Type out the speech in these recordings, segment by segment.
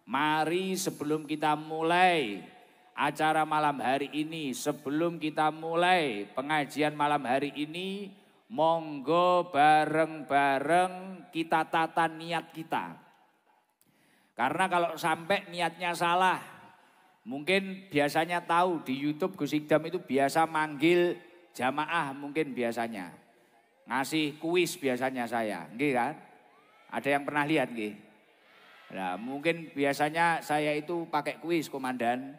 Mari sebelum kita mulai acara malam hari ini, sebelum kita mulai pengajian malam hari ini, monggo bareng-bareng kita tata niat kita. Karena kalau sampai niatnya salah, mungkin biasanya tahu di YouTube Gus Ikdam itu biasa manggil jamaah mungkin biasanya. Ngasih kuis biasanya saya, nggih kan? Ada yang pernah lihat nggih? Nah, mungkin biasanya saya itu pakai kuis komandan.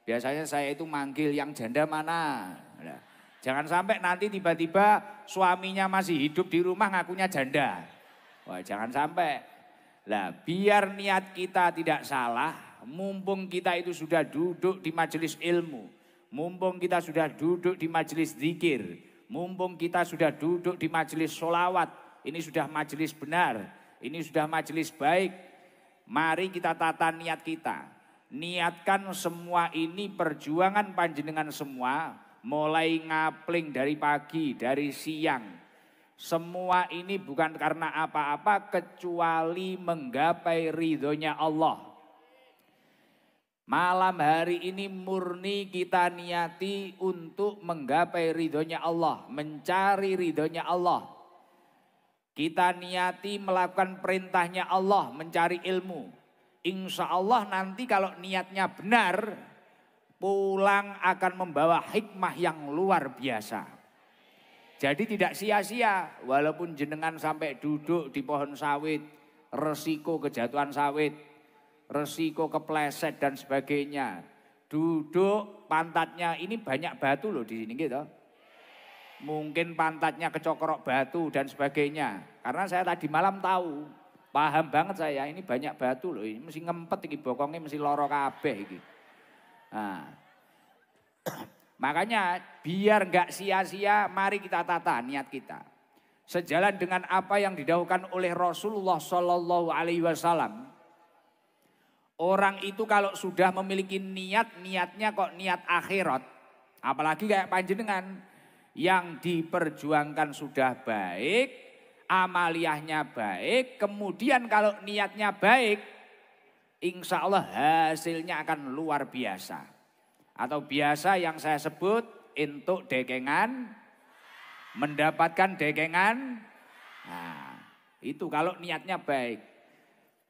Biasanya saya itu manggil yang janda mana. Nah, jangan sampai nanti tiba-tiba suaminya masih hidup di rumah ngakunya janda. Wah, jangan sampai. Nah, biar niat kita tidak salah, mumpung kita itu sudah duduk di majelis ilmu, mumpung kita sudah duduk di majelis zikir, mumpung kita sudah duduk di majelis sholawat, ini sudah majelis benar, ini sudah majelis baik. Mari kita tata niat kita. Niatkan semua ini perjuangan panjenengan semua, mulai ngapling dari pagi, dari siang. Semua ini bukan karena apa-apa kecuali menggapai ridhonya Allah. Malam hari ini murni kita niati untuk menggapai ridhonya Allah, mencari ridhonya Allah. Kita niati melakukan perintahnya Allah, mencari ilmu. Insya Allah nanti kalau niatnya benar, pulang akan membawa hikmah yang luar biasa. Jadi tidak sia-sia, walaupun jenengan sampai duduk di pohon sawit, resiko kejatuhan sawit, resiko kepleset dan sebagainya. Duduk pantatnya ini banyak batu loh di sini gitu. Mungkin pantatnya kecokrok batu dan sebagainya. Karena saya tadi malam tahu, paham banget saya ini banyak batu loh, ini mesti ngempet iki bokongnya mesti loro kabeh iki. Nah, makanya biar enggak sia-sia mari kita tata niat kita. Sejalan dengan apa yang didahulukan oleh Rasulullah Shallallahu Alaihi Wasallam. Orang itu kalau sudah memiliki niat, niatnya kok niat akhirat. Apalagi kayak panjenengan yang diperjuangkan sudah baik, amaliyahnya baik, kemudian kalau niatnya baik, insya Allah hasilnya akan luar biasa. Atau biasa yang saya sebut, untuk dekengan, mendapatkan dekengan. Nah, itu kalau niatnya baik.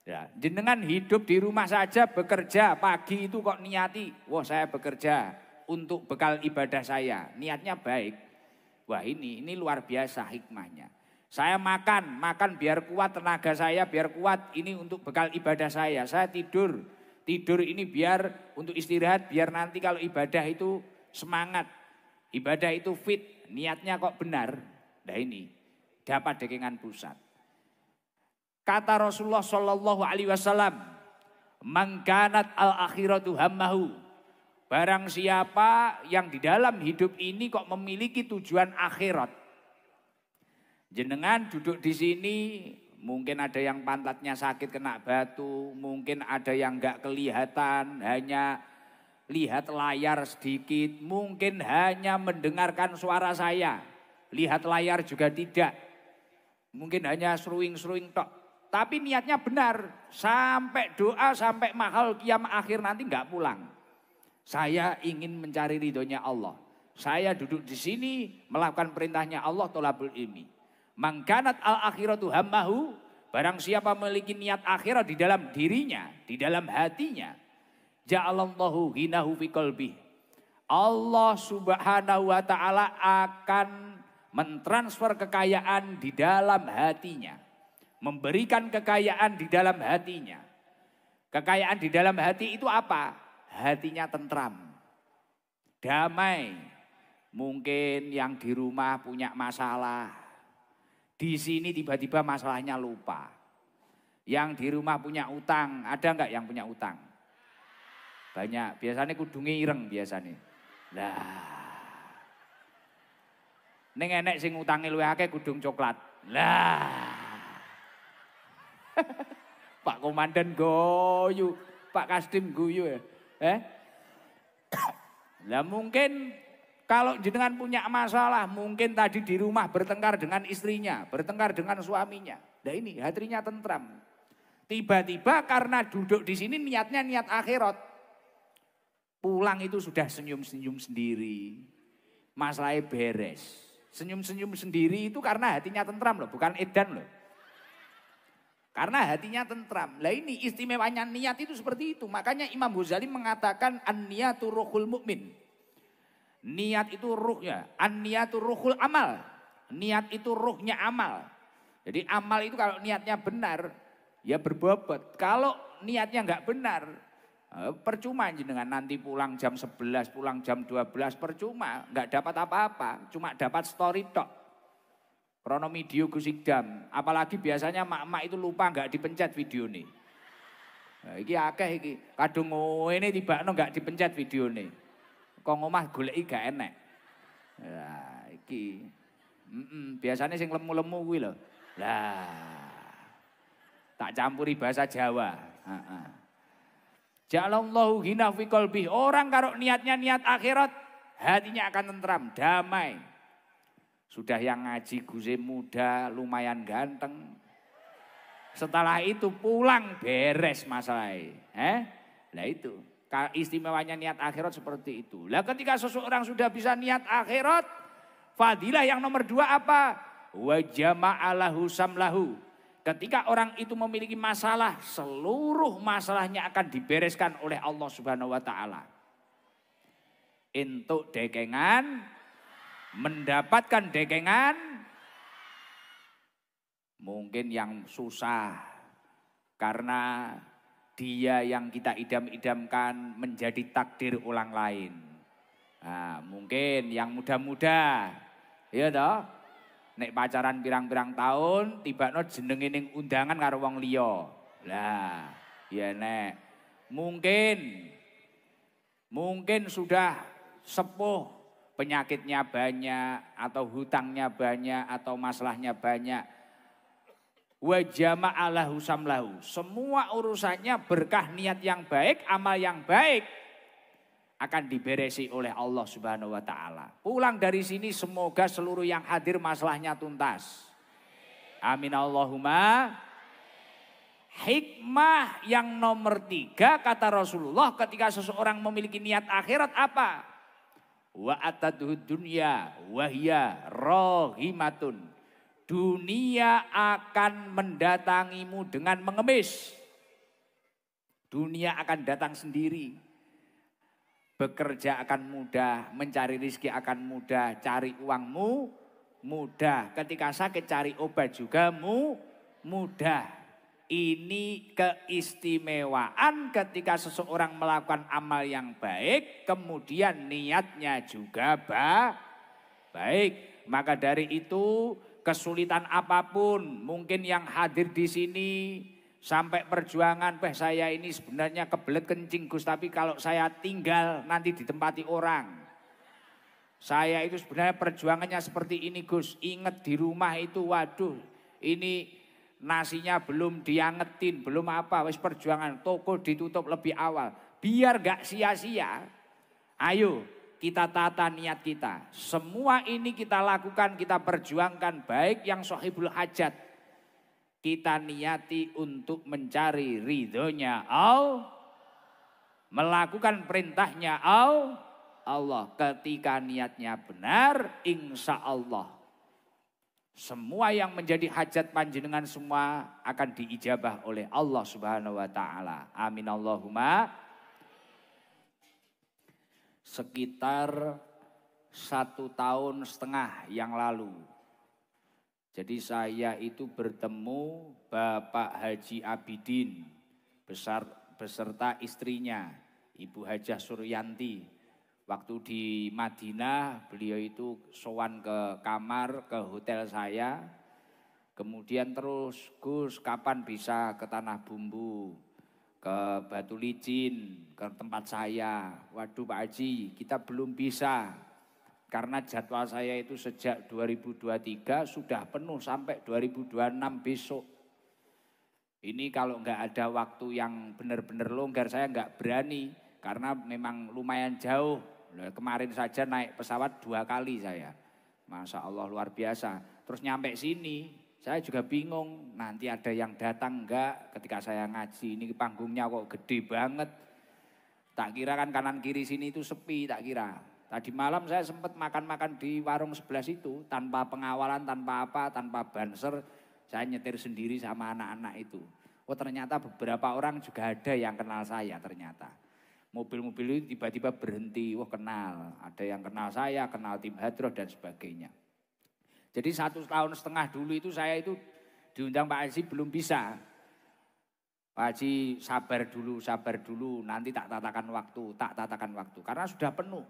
Ya, jenengan hidup di rumah saja bekerja, pagi itu kok niati, wah saya bekerja untuk bekal ibadah saya, niatnya baik. Wah ini luar biasa hikmahnya. Saya makan biar kuat tenaga saya, biar kuat ini untuk bekal ibadah saya. Saya tidur ini biar untuk istirahat, biar nanti kalau ibadah itu semangat. Ibadah itu fit, niatnya kok benar. Nah ini dapat dekengan pusat. Kata Rasulullah Shallallahu Alaihi Wasallam, "Mangkanat al akhiratu hammahu." Barang siapa yang di dalam hidup ini kok memiliki tujuan akhirat. Jenengan duduk di sini, mungkin ada yang pantatnya sakit kena batu, mungkin ada yang enggak kelihatan, hanya lihat layar sedikit, mungkin hanya mendengarkan suara saya, lihat layar juga tidak. Mungkin hanya seruing-seruing tok. Tapi niatnya benar, sampai doa, sampai mahal kiamat akhir nanti enggak pulang. Saya ingin mencari ridhonya Allah. Saya duduk di sini melakukan perintahnya Allah tolabul ilmi. Mangkanat al akhiratu hammahu. Barang siapa memiliki niat akhirat di dalam dirinya, di dalam hatinya. Ja'alallahu hinahu fi qalbih. Allah subhanahu wa ta'ala akan mentransfer kekayaan di dalam hatinya. Memberikan kekayaan di dalam hatinya. Kekayaan di dalam hati itu apa? Hatinya tentram, damai. Mungkin yang di rumah punya masalah, di sini tiba-tiba masalahnya lupa. Yang di rumah punya utang, ada enggak yang punya utang? Banyak, biasanya kudungi ireng biasanya. Lah, ning enek sing utange luwih akeh kudung coklat. Lah, Pak Komandan guyu, Pak Kasdim guyu ya. Lah mungkin kalau jenengan punya masalah, mungkin tadi di rumah bertengkar dengan istrinya, bertengkar dengan suaminya. Nah ini hatinya tentram. Tiba-tiba karena duduk di sini niatnya niat akhirat. Pulang itu sudah senyum-senyum sendiri. Masalahnya beres. Senyum-senyum sendiri itu karena hatinya tentram loh, bukan edan loh. Karena hatinya tentram. Lah ini istimewanya niat itu seperti itu. Makanya Imam Ghazali mengatakan an-niyatu ruhul mukmin. Niat itu ruhnya, an-niyatu ruhul amal. Niat itu ruhnya amal. Jadi amal itu kalau niatnya benar, ya berbobot. Kalau niatnya enggak benar, percuma dengan nanti pulang jam 11, pulang jam 12, percuma. Enggak dapat apa-apa, cuma dapat story tok. Krono video gusikdam, apalagi biasanya mak-mak itu lupa enggak dipencet video nih. Nah, iki akeh iki, kadung ngene tibakno enggak dipencet video nih. Kok ngomah goleki gak enek. Nah, iki. Biasanya sing lemu-lemu kuwi lho. Lah. Tak campuri bahasa Jawa. Heeh. Ja'alallahu ghina fi qalbi. Orang kalau niatnya niat akhirat, hatinya akan tentram, damai. Sudah yang ngaji Guze muda, lumayan ganteng. Setelah itu pulang beres masalahnya. Nah itu, istimewanya niat akhirat seperti itu. Lah ketika seseorang sudah bisa niat akhirat, fadilah yang nomor 2 apa? Wa jama'alahu samlahu. Ketika orang itu memiliki masalah, seluruh masalahnya akan dibereskan oleh Allah Subhanahu wa taala. Entuk dekengan, mendapatkan dekengan, mungkin yang susah karena dia yang kita idam-idamkan menjadi takdir orang lain. Nah, mungkin yang muda-muda, ya toh, nek pacaran pirang-pirang tahun, tibakno jenenge ning undangan karo wong liya. Lah, ya nek mungkin sudah sepuh, penyakitnya banyak, atau hutangnya banyak, atau masalahnya banyak. Wa jama'alahu samlahu. Semua urusannya berkah niat yang baik, amal yang baik akan diberesi oleh Allah Subhanahu wa taala. Pulang dari sini semoga seluruh yang hadir masalahnya tuntas. Amin Allahumma. Hikmah yang nomor 3 kata Rasulullah ketika seseorang memiliki niat akhirat apa? Wa atadhu dunya wahya rohimatun. Dunia akan mendatangimu dengan mengemis. Dunia akan datang sendiri. Bekerja akan mudah, mencari rezeki akan mudah, cari uangmu mudah. Ketika sakit cari obat juga mudah. Ini keistimewaan ketika seseorang melakukan amal yang baik, kemudian niatnya juga baik. Maka dari itu kesulitan apapun, mungkin yang hadir di sini sampai perjuangan, saya ini sebenarnya kebelet kencing Gus, tapi kalau saya tinggal nanti ditempati orang. Saya itu sebenarnya perjuangannya seperti ini Gus, ingat di rumah itu, waduh ini nasinya belum diangetin, belum apa, wis perjuangan, toko ditutup lebih awal. Biar gak sia-sia, ayo kita tata niat kita. Semua ini kita lakukan, kita perjuangkan, baik yang sohibul hajat. Kita niati untuk mencari ridhonya Allah, melakukan perintahnya Allah. Ketika niatnya benar, insya Allah semua yang menjadi hajat panjenengan semua akan diijabah oleh Allah Subhanahu wa taala. Amin Allahumma. Sekitar 1,5 tahun yang lalu. Jadi saya itu bertemu Bapak Haji Abidin beserta istrinya Ibu Hajah Suryanti. Waktu di Madinah beliau itu sowan ke kamar, ke hotel saya. Kemudian terus, Gus kapan bisa ke Tanah Bumbu, ke Batu Licin, ke tempat saya. Waduh Pak Haji, kita belum bisa. Karena jadwal saya itu sejak 2023 sudah penuh sampai 2026 besok. Ini kalau nggak ada waktu yang benar-benar longgar saya nggak berani. Karena memang lumayan jauh. Kemarin saja naik pesawat 2 kali saya. Masya Allah luar biasa. Terus nyampe sini Saya juga bingung nanti ada yang datang enggak ketika saya ngaji. Ini panggungnya kok gede banget. Tak kira kan kanan kiri sini itu sepi, tak kira. Tadi malam saya sempat makan-makan di warung sebelah situ. Tanpa pengawalan, tanpa apa, tanpa banser. Saya nyetir sendiri sama anak-anak itu. Oh ternyata beberapa orang juga ada yang kenal saya ternyata. Mobil-mobil itu tiba-tiba berhenti, wah kenal. Ada yang kenal saya, kenal tim Hadroh dan sebagainya. Jadi 1,5 tahun dulu itu saya itu diundang Pak Haji belum bisa. Pak Haji sabar dulu, nanti tak tatakan waktu. Karena sudah penuh.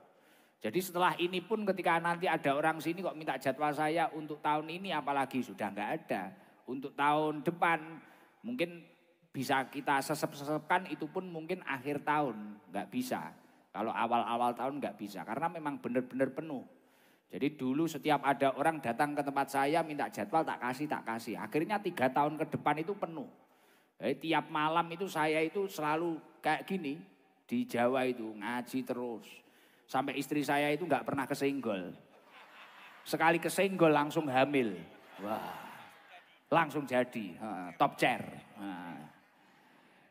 Jadi setelah ini pun ketika nanti ada orang sini kok minta jadwal saya untuk tahun ini apalagi sudah enggak ada. Untuk tahun depan mungkin bisa kita sesep-sesepkan itu pun mungkin akhir tahun, enggak bisa. Kalau awal-awal tahun enggak bisa karena memang benar-benar penuh. Jadi dulu setiap ada orang datang ke tempat saya minta jadwal tak kasih. Akhirnya 3 tahun ke depan itu penuh. Jadi tiap malam itu saya itu selalu kayak gini di Jawa itu ngaji terus. Sampai istri saya itu enggak pernah kesenggol. Sekali kesenggol langsung hamil. Wah. Langsung jadi top chair.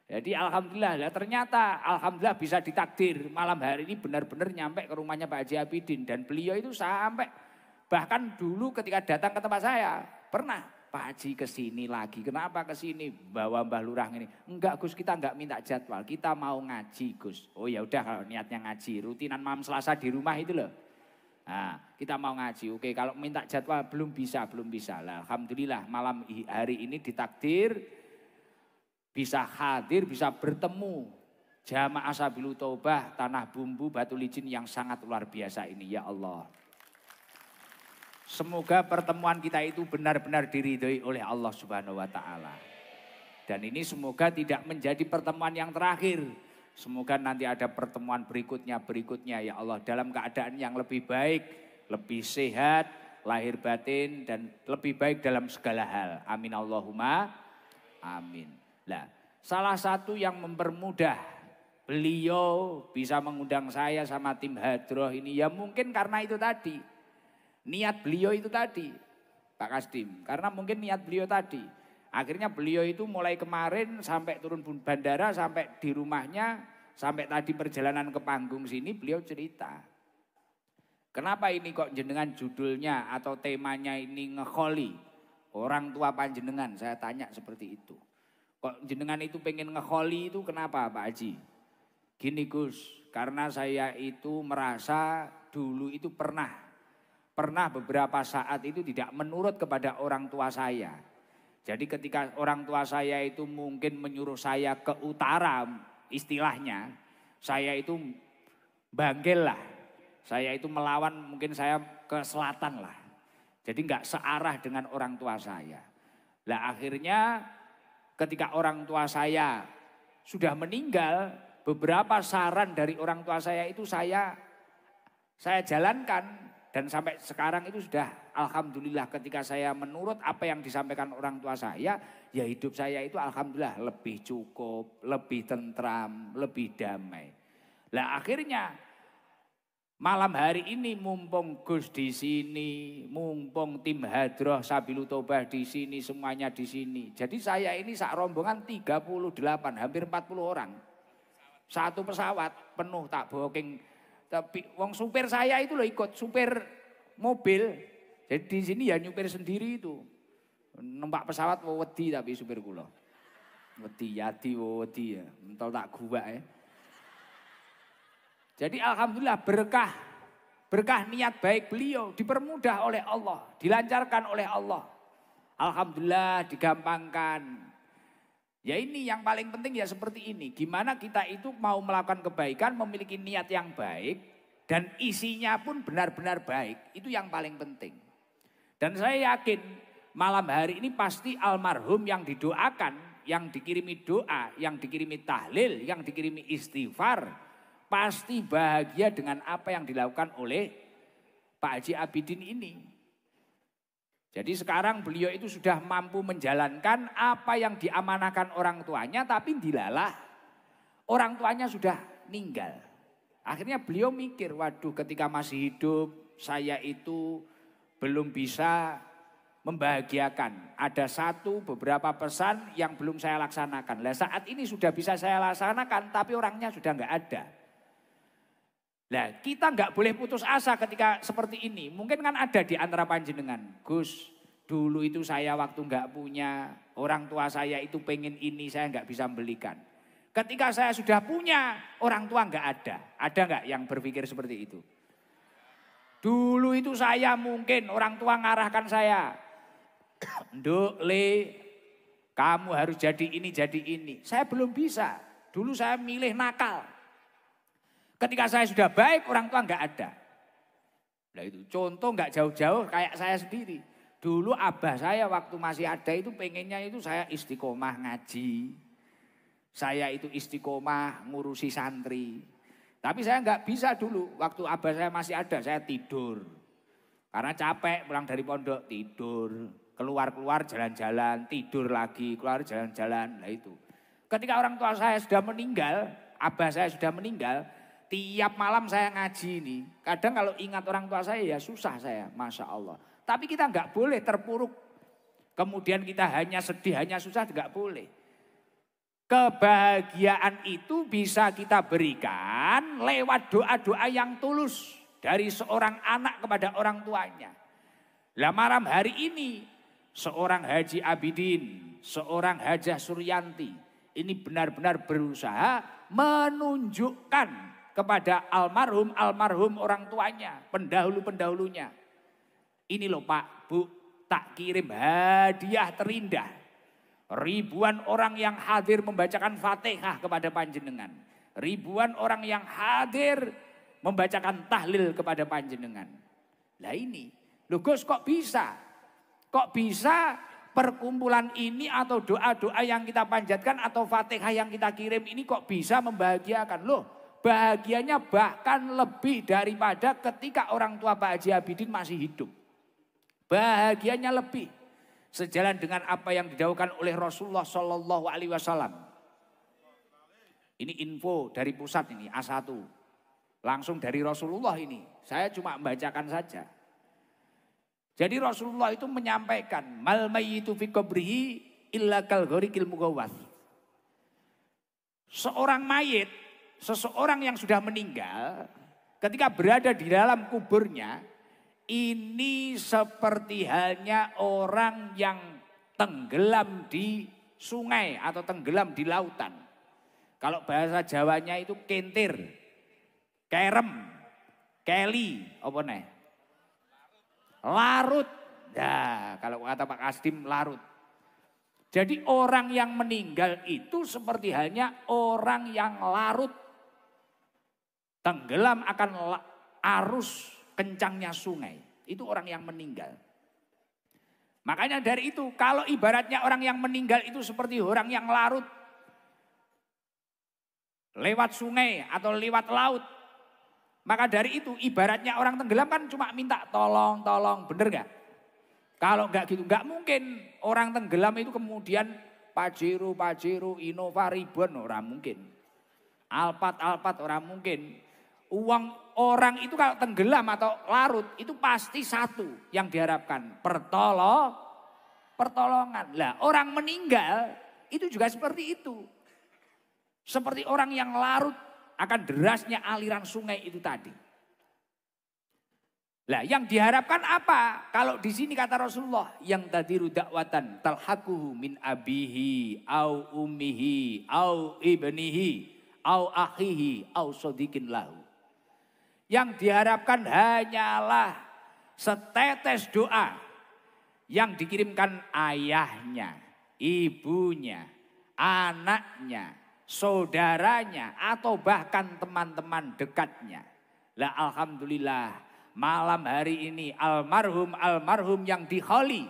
Jadi alhamdulillah, ternyata alhamdulillah bisa ditakdir malam hari ini benar-benar nyampe ke rumahnya Pak Haji Abidin. Dan beliau itu sampai bahkan dulu ketika datang ke tempat saya pernah Pak Haji kesini lagi. Kenapa kesini bawa Mbah Lurah ini? Enggak Gus, kita enggak minta jadwal, kita mau ngaji Gus. Oh ya udah kalau niatnya ngaji, rutinan malam Selasa di rumah itu loh. Nah, kita mau ngaji. Oke, kalau minta jadwal belum bisa. Lah, alhamdulillah malam hari ini ditakdir bisa hadir, bisa bertemu jamaah Sabilul Taubah Tanah Bumbu Batu Licin yang sangat luar biasa ini ya Allah. Semoga pertemuan kita itu benar-benar diridhoi oleh Allah Subhanahu wa taala. Dan ini semoga tidak menjadi pertemuan yang terakhir. Semoga nanti ada pertemuan berikutnya ya Allah dalam keadaan yang lebih baik, lebih sehat, lahir batin dan lebih baik dalam segala hal. Amin Allahumma amin. Nah, salah satu yang mempermudah beliau bisa mengundang saya sama tim Hadroh ini ya mungkin karena itu tadi. Niat beliau itu tadi, Pak Kasdim. Karena mungkin niat beliau tadi. Akhirnya beliau itu mulai kemarin sampai turun bandara sampai di rumahnya, sampai tadi perjalanan ke panggung sini beliau cerita. Kenapa ini kok jenengan judulnya atau temanya ini ngekholi? Orang tua panjenengan, saya tanya seperti itu. Kok jenengan itu pengen ngekholi itu kenapa Pak Haji? Gini Gus, karena saya itu merasa dulu itu pernah beberapa saat itu tidak menurut kepada orang tua saya. Jadi ketika orang tua saya itu mungkin menyuruh saya ke utara istilahnya, saya itu banggel lah. Saya itu melawan mungkin saya ke selatan lah. Jadi enggak searah dengan orang tua saya. Lah akhirnya ketika orang tua saya sudah meninggal, beberapa saran dari orang tua saya itu saya jalankan. Dan sampai sekarang itu sudah alhamdulillah ketika saya menurut apa yang disampaikan orang tua saya, ya hidup saya itu alhamdulillah lebih cukup, lebih tentram, lebih damai. Lah akhirnya malam hari ini mumpung Gus di sini, mumpung tim Hadroh Sabilul Taubah di sini, semuanya di sini. Jadi saya ini sak rombongan 38, hampir 40 orang. Satu pesawat penuh tak booking. Tapi wong supir saya itu loh ikut, supir mobil. Jadi di sini ya nyupir sendiri itu. Numpak pesawat wedi tapi supir kula. Wedi ya, mentol tak gua ya. Jadi alhamdulillah berkah niat baik beliau dipermudah oleh Allah, dilancarkan oleh Allah. Alhamdulillah digampangkan. Ya ini yang paling penting ya seperti ini. Gimana kita itu mau melakukan kebaikan, memiliki niat yang baik. Dan isinya pun benar-benar baik. Itu yang paling penting. Dan saya yakin malam hari ini pasti almarhum yang didoakan. Yang dikirimi doa, yang dikirimi tahlil, yang dikirimi istighfar. Pasti bahagia dengan apa yang dilakukan oleh Pak Haji Abidin ini. Jadi sekarang beliau itu sudah mampu menjalankan apa yang diamanahkan orang tuanya tapi dilalah orang tuanya sudah meninggal. Akhirnya beliau mikir, waduh ketika masih hidup saya itu belum bisa membahagiakan. Ada beberapa pesan yang belum saya laksanakan. Lah saat ini sudah bisa saya laksanakan tapi orangnya sudah nggak ada. Nah, kita nggak boleh putus asa ketika seperti ini. Mungkin kan ada di antara panjenengan. Gus, dulu itu saya waktu nggak punya, orang tua saya itu pengen ini, saya nggak bisa belikan. Ketika saya sudah punya, orang tua nggak ada. Ada nggak yang berpikir seperti itu? Dulu itu saya mungkin orang tua ngarahkan saya. Nduk, Le, kamu harus jadi ini, jadi ini. Saya belum bisa. Dulu saya milih nakal. Ketika saya sudah baik, orang tua nggak ada. Nah itu contoh nggak jauh-jauh kayak saya sendiri. Dulu abah saya waktu masih ada itu pengennya itu saya istiqomah ngaji. Saya itu istiqomah ngurusi santri. Tapi saya nggak bisa dulu. Waktu abah saya masih ada, saya tidur. Karena capek pulang dari pondok, tidur. Keluar-keluar jalan-jalan, tidur lagi, keluar jalan-jalan. Nah itu. Ketika orang tua saya sudah meninggal, abah saya sudah meninggal, tiap malam saya ngaji ini. Kadang kalau ingat orang tua saya ya susah saya, Masya Allah. Tapi kita nggak boleh terpuruk. Kemudian kita hanya sedih, hanya susah, nggak boleh. Kebahagiaan itu bisa kita berikan lewat doa-doa yang tulus. Dari seorang anak kepada orang tuanya. Lah malam hari ini seorang Haji Abidin, seorang Hajah Suryanti. Ini benar-benar berusaha menunjukkan kepada almarhum orang tuanya, pendahulu-pendahulunya. Ini loh Pak, Bu, tak kirim hadiah terindah. Ribuan orang yang hadir membacakan Fatihah kepada panjenengan. Ribuan orang yang hadir membacakan tahlil kepada panjenengan. Lah ini, loh Gus kok bisa? Kok bisa perkumpulan ini atau doa-doa yang kita panjatkan atau Fatihah yang kita kirim ini kok bisa membahagiakan? Loh, bahagianya bahkan lebih daripada ketika orang tua Pak Haji Abidin masih hidup. Bahagianya lebih. Sejalan dengan apa yang didhawuhkan oleh Rasulullah Shallallahu Alaihi Wasallam. Ini info dari pusat ini A1. Langsung dari Rasulullah ini. Saya cuma membacakan saja. Jadi Rasulullah itu menyampaikan. Mal mayyitu fi qabrihi illa kal ghariqil mugawwath. Seorang mayit, seseorang yang sudah meninggal, ketika berada di dalam kuburnya, ini seperti halnya orang yang tenggelam di sungai atau tenggelam di lautan. Kalau bahasa Jawanya itu kentir, kerem, keli, apa nih? Larut. Ya, kalau kata Pak Kasdim larut. Jadi orang yang meninggal itu seperti halnya orang yang larut. Tenggelam akan arus kencangnya sungai. Itu orang yang meninggal. Makanya dari itu kalau ibaratnya orang yang meninggal itu seperti orang yang larut. Lewat sungai atau lewat laut. Maka dari itu ibaratnya orang tenggelam kan cuma minta tolong, bener gak? Kalau gak gitu, gak mungkin orang tenggelam itu kemudian Pajero, Innova, Ribbon, orang mungkin. Alphard, orang mungkin. Uang orang itu kalau tenggelam atau larut itu pasti satu yang diharapkan. Pertolongan. Lah orang meninggal itu juga seperti itu. Seperti orang yang larut akan derasnya aliran sungai itu tadi. Lah yang diharapkan apa? Kalau di sini kata Rasulullah, yang tadiru dakwatan talhaquhu min abihi au ummihi au ibnihi au akhihi au sodikin lahu. Yang diharapkan hanyalah setetes doa yang dikirimkan ayahnya, ibunya, anaknya, saudaranya atau bahkan teman-teman dekatnya. Lah alhamdulillah malam hari ini almarhum yang dikholi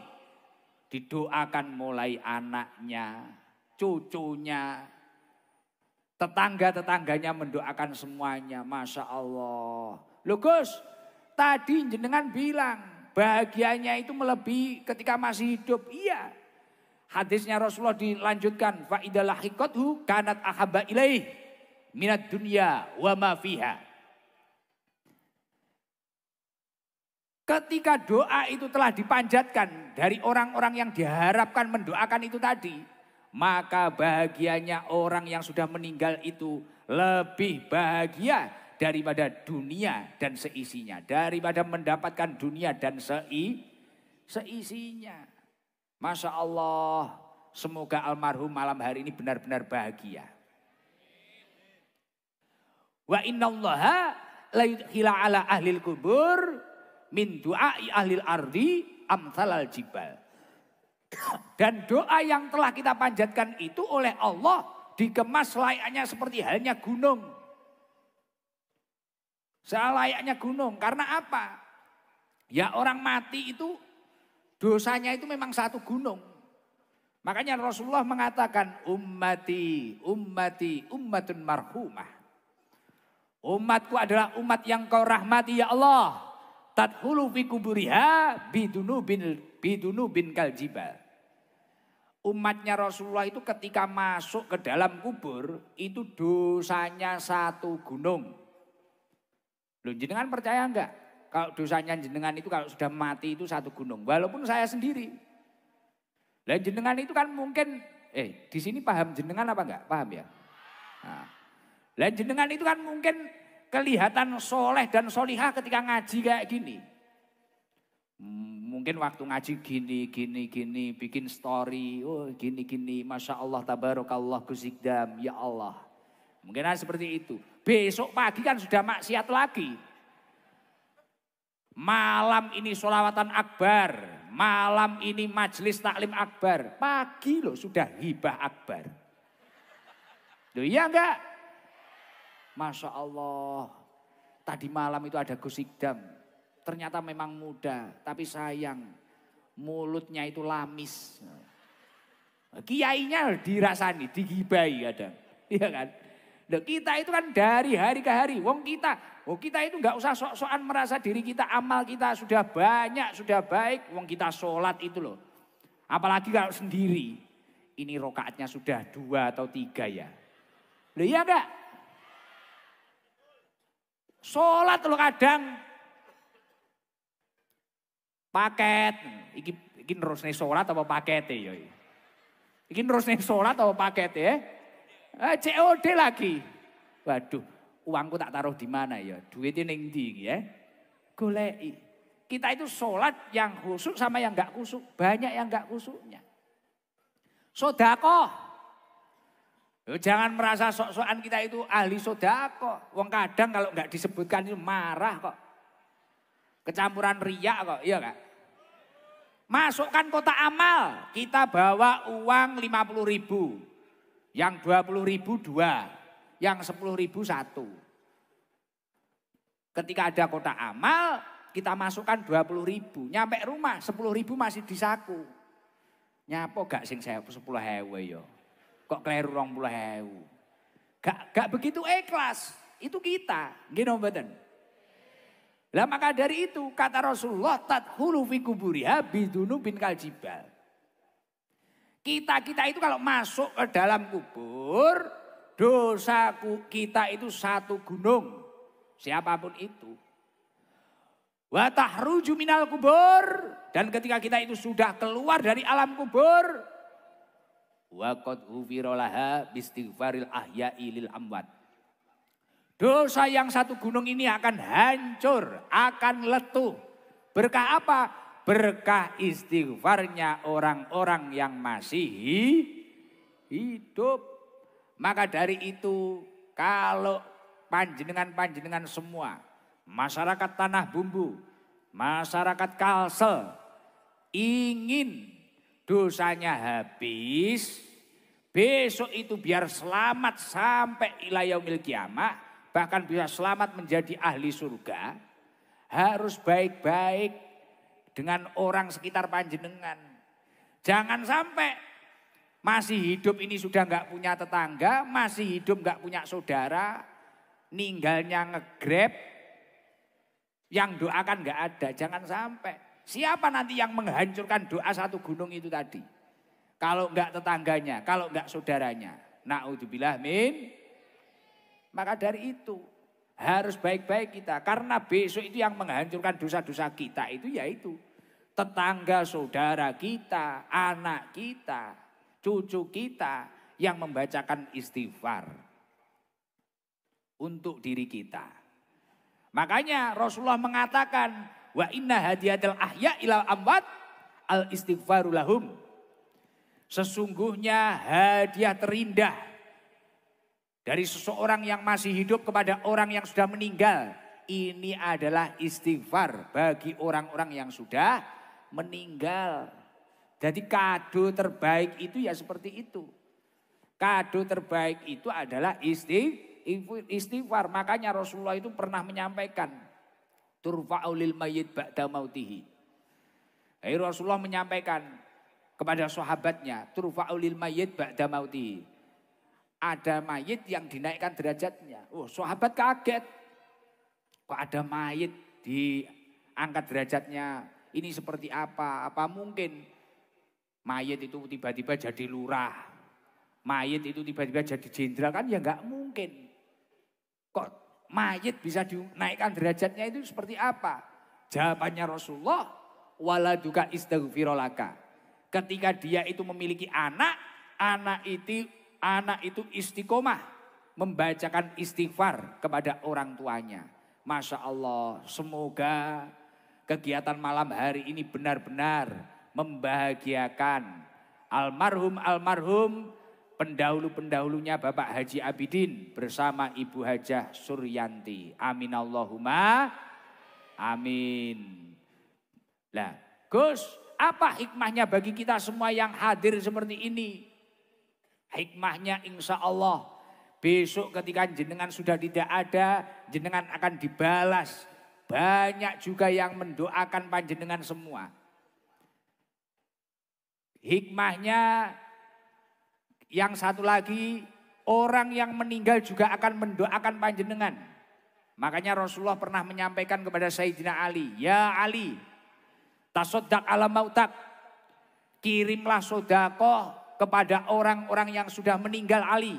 didoakan mulai anaknya, cucunya, tetangga-tetangganya mendoakan semuanya. Masya Allah. Loh Gus, tadi jenengan bilang bahagianya itu melebihi ketika masih hidup. Iya. Hadisnya Rasulullah dilanjutkan. Fa idza lahiqathu kanat ahabba ilaih minad dunya wa ma fiha. Ketika doa itu telah dipanjatkan dari orang-orang yang diharapkan mendoakan itu tadi, maka bahagianya orang yang sudah meninggal itu lebih bahagia daripada dunia dan seisinya. Daripada mendapatkan dunia dan seisinya. Masya Allah, semoga almarhum malam hari ini benar-benar bahagia. Wa innallaha la yudkhila ala ahlil kubur min du'ai ahlil ardi amsalal jibal. Dan doa yang telah kita panjatkan itu oleh Allah dikemas layaknya seperti halnya gunung. Selayaknya gunung. Karena apa? Ya orang mati itu dosanya itu memang satu gunung. Makanya Rasulullah mengatakan ummati ummatun marhumah. Umatku adalah umat yang kau rahmati ya Allah. Tadkhulu fi kuburiha bidunubin kaljibal. Umatnya Rasulullah itu ketika masuk ke dalam kubur itu dosanya satu gunung. Loh jenengan percaya enggak? Kalau dosanya jenengan itu kalau sudah mati itu satu gunung. Walaupun saya sendiri. Lah jenengan itu kan mungkin, di sini paham jenengan apa enggak? Paham ya? Nah. Lah jenengan itu kan mungkin kelihatan soleh dan solihah ketika ngaji kayak gini. Mungkin waktu ngaji gini, bikin story, oh gini, Masya Allah, tabarakallah, gusikdam, ya Allah. Mungkin seperti itu. Besok pagi kan sudah maksiat lagi. Malam ini sholawatan akbar, malam ini majelis taklim akbar. Pagi loh sudah hibah akbar. Loh iya enggak? Masya Allah, tadi malam itu ada gusikdam. Ternyata memang muda, tapi sayang mulutnya itu lamis. Kiainya dirasani, digibai kadang. Iya kan? Loh, kita itu kan dari hari ke hari. Wong kita itu nggak usah sok-sokan merasa diri kita, amal kita sudah banyak, sudah baik. Wong kita sholat itu loh. Apalagi kalau sendiri. Ini rokaatnya sudah 2 atau 3 ya. Loh iya enggak? Sholat loh kadang. Paket, iki nerusne sholat apa paket ya? Iki nerusne sholat apa paket ya? COD lagi. Waduh, uangku tak taruh di mana ya? Duitnya ning ndi ya? Goleki. Kita itu sholat yang khusyuk sama yang enggak khusyuk. Banyak yang enggak khusyuknya. Sedekah. Jangan merasa sok-sokan kita itu ahli sedekah. Wong kadang kalau enggak disebutkan itu marah kok. Kecampuran riak kok, iya Kak? Masukkan kotak amal, kita bawa uang 50.000. Yang 20.000 2, yang 10.000 1. Ketika ada kotak amal, kita masukkan 20.000. Nyampe rumah 10.000 masih di saku. Nyapo gak sing 10.000 ya? Kok kleru 20.000? Gak begitu ikhlas, itu kita. Nggih napa mboten? Lah maka dari itu kata Rasulullah tadkhulu fi kuburiha bidunubin kaljibal. Kita itu kalau masuk ke dalam kubur, dosa kita itu satu gunung. Siapapun itu. Wa tahruju minal kubur. Dan ketika kita itu sudah keluar dari alam kubur. Wa qad ghufira laha bistighfaril ahya'i lil amwat. Dosa yang satu gunung ini akan hancur, akan letup. Berkah apa? Berkah istighfarnya orang-orang yang masih hidup. Maka dari itu kalau panjenengan semua, masyarakat Tanah Bumbu, masyarakat Kalsel, ingin dosanya habis, besok itu biar selamat sampai ila yaumil kiamah, bahkan bisa selamat menjadi ahli surga, harus baik-baik dengan orang sekitar panjenengan. Jangan sampai masih hidup ini sudah enggak punya tetangga, masih hidup enggak punya saudara, ninggalnya nge-grab, yang doakan enggak ada. Jangan sampai. Siapa nanti yang menghancurkan doa satu gunung itu tadi? Kalau enggak tetangganya, kalau enggak saudaranya. Na'udzubillah min. Maka dari itu, Harus baik-baik kita. Karena besok itu yang menghancurkan dosa-dosa kita itu yaitu tetangga saudara kita, anak kita, cucu kita yang membacakan istighfar untuk diri kita. Makanya Rasulullah mengatakan wa inna hadiyatil ahya ilal amwat al istighfaru lahum. Sesungguhnya hadiah terindah dari seseorang yang masih hidup kepada orang yang sudah meninggal. Ini adalah istighfar bagi orang-orang yang sudah meninggal. Jadi kado terbaik itu ya seperti itu. Kado terbaik itu adalah istighfar. Makanya Rasulullah itu pernah menyampaikan. Turfa'ulil mayyit ba'da mautihi. Rasulullah menyampaikan kepada sahabatnya, turfa'ulil mayyit ba'da mautihi. Ada mayit yang dinaikkan derajatnya. Oh, sahabat kaget. Kok ada mayit diangkat derajatnya? Ini seperti apa? Apa mungkin mayit itu tiba-tiba jadi lurah? Mayit itu tiba-tiba jadi jenderal? Kan ya enggak mungkin. Kok mayit bisa dinaikkan derajatnya itu seperti apa? Jawabannya Rasulullah, waladuka istaghfirolaka. Ketika dia itu memiliki anak itu istiqomah membacakan istighfar kepada orang tuanya. Masya Allah, semoga kegiatan malam hari ini benar-benar membahagiakan almarhum pendahulu-pendahulunya Bapak Haji Abidin bersama Ibu Hajah Suryanti. Amin Allahumma amin. Lah, Gus, apa hikmahnya bagi kita semua yang hadir seperti ini? Hikmahnya insya Allah besok ketika jenengan sudah tidak ada, jenengan akan dibalas. Banyak juga yang mendoakan panjenengan semua. Hikmahnya yang satu lagi, orang yang meninggal juga akan mendoakan panjenengan. Makanya Rasulullah pernah menyampaikan kepada Sayyidina Ali, ya Ali, tasoddaq ala mautak, kirimlah sodakoh kepada orang-orang yang sudah meninggal Ali.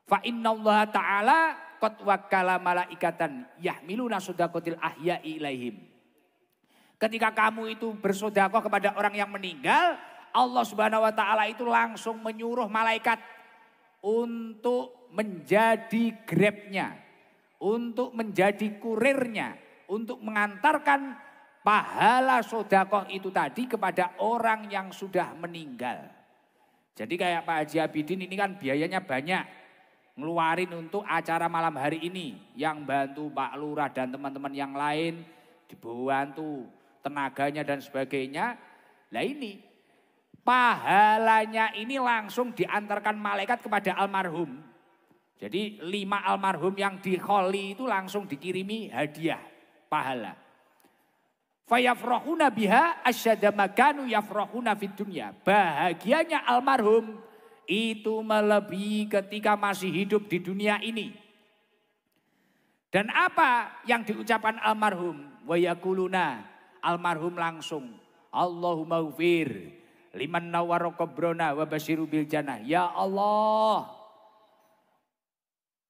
Fa innallaha ta'ala qad wakkala malaikatan yahmiluna sodakotil ahya'i ilaihim. Ketika kamu itu bersodakoh kepada orang yang meninggal, Allah Subhanahu wa taala itu langsung menyuruh malaikat untuk menjadi grabnya, untuk menjadi kurirnya, untuk mengantarkan pahala sodakoh itu tadi kepada orang yang sudah meninggal. Jadi kayak Pak Haji Abidin ini kan biayanya banyak. Ngeluarin untuk acara malam hari ini. Yang bantu Pak Lurah dan teman-teman yang lain. Dibantu tenaganya dan sebagainya. Nah ini pahalanya ini langsung diantarkan malaikat kepada almarhum. Jadi 5 almarhum yang di kholi itu langsung dikirimi hadiah pahala. Fayafrahuna biha asyadda makanu yafrahuna fid dunya. Bahagianya almarhum itu melebihi ketika masih hidup di dunia ini. Dan apa yang diucapkan almarhum? Wa yaquluna, almarhum langsung, Allahumma ghfir liman nawwara qabrana wa basyiru bil jannah. Ya Allah,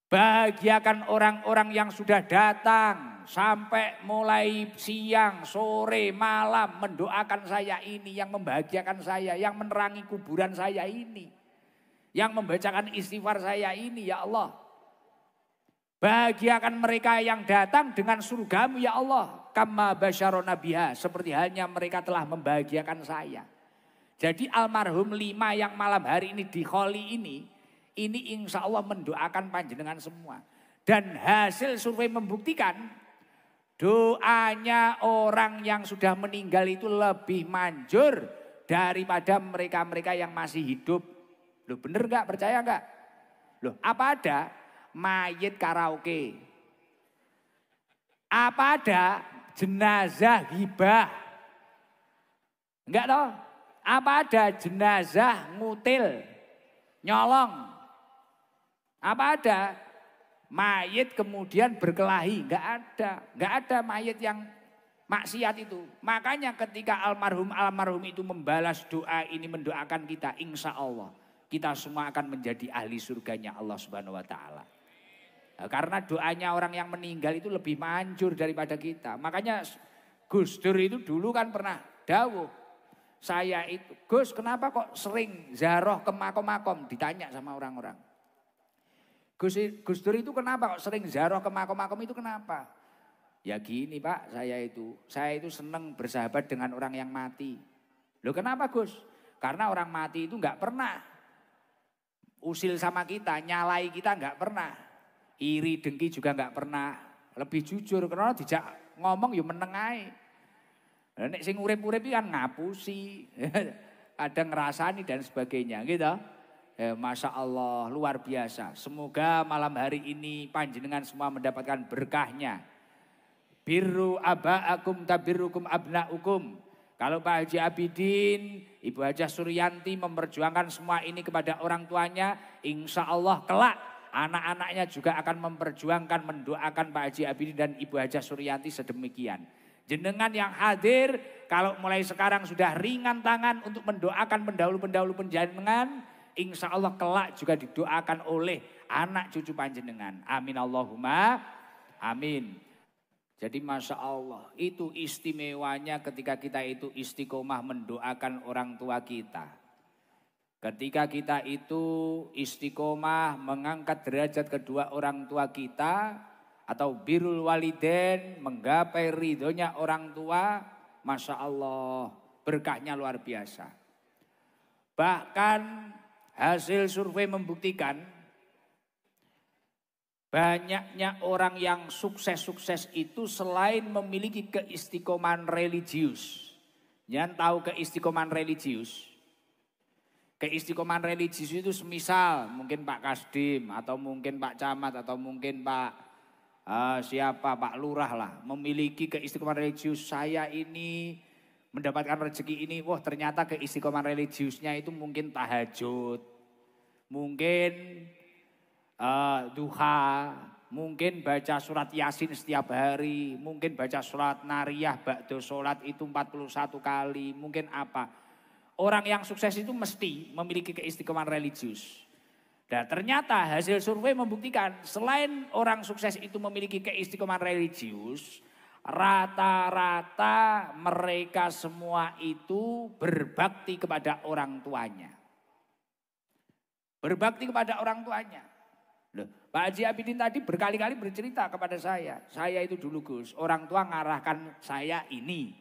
bahagiakan orang-orang yang sudah datang sampai mulai siang, sore, malam mendoakan saya ini, yang membahagiakan saya, yang menerangi kuburan saya ini, yang membacakan istighfar saya ini, ya Allah. Bahagiakan mereka yang datang dengan surgamu ya Allah. Kama basyarona biha, seperti halnya mereka telah membahagiakan saya. Jadi almarhum 5 yang malam hari ini di kholi ini insya Allah mendoakan panjenengan semua. Dan hasil survei membuktikan doanya orang yang sudah meninggal itu lebih manjur daripada mereka-mereka yang masih hidup. Loh bener gak? Percaya gak? Loh apa ada mayit karaoke? Apa ada jenazah hibah? Enggak toh? Apa ada jenazah ngutil, nyolong? Apa ada mayit kemudian berkelahi? Enggak ada. Enggak ada mayit yang maksiat itu. Makanya ketika almarhum itu membalas doa ini, mendoakan kita, insya Allah kita semua akan menjadi ahli surganya Allah Subhanahu wa taala. Nah, karena doanya orang yang meninggal itu lebih manjur daripada kita. Makanya Gus Dur itu dulu kan pernah dawuh. Saya itu, Gus kenapa kok sering ziarah ke makom-makom? Ditanya sama orang-orang. Gus Dur itu kenapa kok sering ziarah ke makom-makom itu kenapa? Ya gini Pak, saya itu senang bersahabat dengan orang yang mati. Loh kenapa Gus? Karena orang mati itu nggak pernah usil sama kita, nyalai kita nggak pernah. Iri dengki juga nggak pernah. Lebih jujur karena dijak ngomong ya meneng ae. Nek sing urip-urip kan ngapusi, ada ngerasani dan sebagainya gitu. Masya Allah luar biasa. Semoga malam hari ini panjenengan semua mendapatkan berkahnya. Birru aba'akum tabirrukum abna'ukum. Kalau Pak Haji Abidin, Ibu Hajah Suryanti memperjuangkan semua ini kepada orang tuanya, insya Allah kelak anak-anaknya juga akan memperjuangkan, mendoakan Pak Haji Abidin dan Ibu Hajah Suryanti sedemikian. Jenengan yang hadir, kalau mulai sekarang sudah ringan tangan untuk mendoakan pendahulu-pendahulu panjenengan, insya Allah kelak juga didoakan oleh anak cucu panjenengan. Amin Allahumma amin. Jadi Masya Allah itu istimewanya ketika kita itu istiqomah mendoakan orang tua kita. Ketika kita itu istiqomah mengangkat derajat kedua orang tua kita. Atau birrul walidain menggapai ridhonya orang tua. Masya Allah berkahnya luar biasa. Bahkan hasil survei membuktikan. Banyaknya orang yang sukses-sukses itu selain memiliki keistiqomahan religius. Jangan tahu keistiqomahan religius. Keistiqomahan religius itu semisal mungkin Pak Kasdim atau mungkin Pak Camat atau mungkin Pak Pak Lurah lah. Memiliki keistiqomahan religius. Saya ini mendapatkan rezeki ini. Wah ternyata keistiqomahan religiusnya itu mungkin tahajud. Mungkin duha, mungkin baca surat Yasin setiap hari, mungkin baca surat Nariyah ba'da sholat itu 41 kali, mungkin apa. Orang yang sukses itu mesti memiliki keistiqomahan religius. Dan ternyata hasil survei membuktikan selain orang sukses itu memiliki keistiqomahan religius, rata-rata mereka semua itu berbakti kepada orang tuanya. Berbakti kepada orang tuanya. Loh, Pak Haji Abidin tadi berkali-kali bercerita kepada saya itu dulu Gus, orang tua ngarahkan saya ini.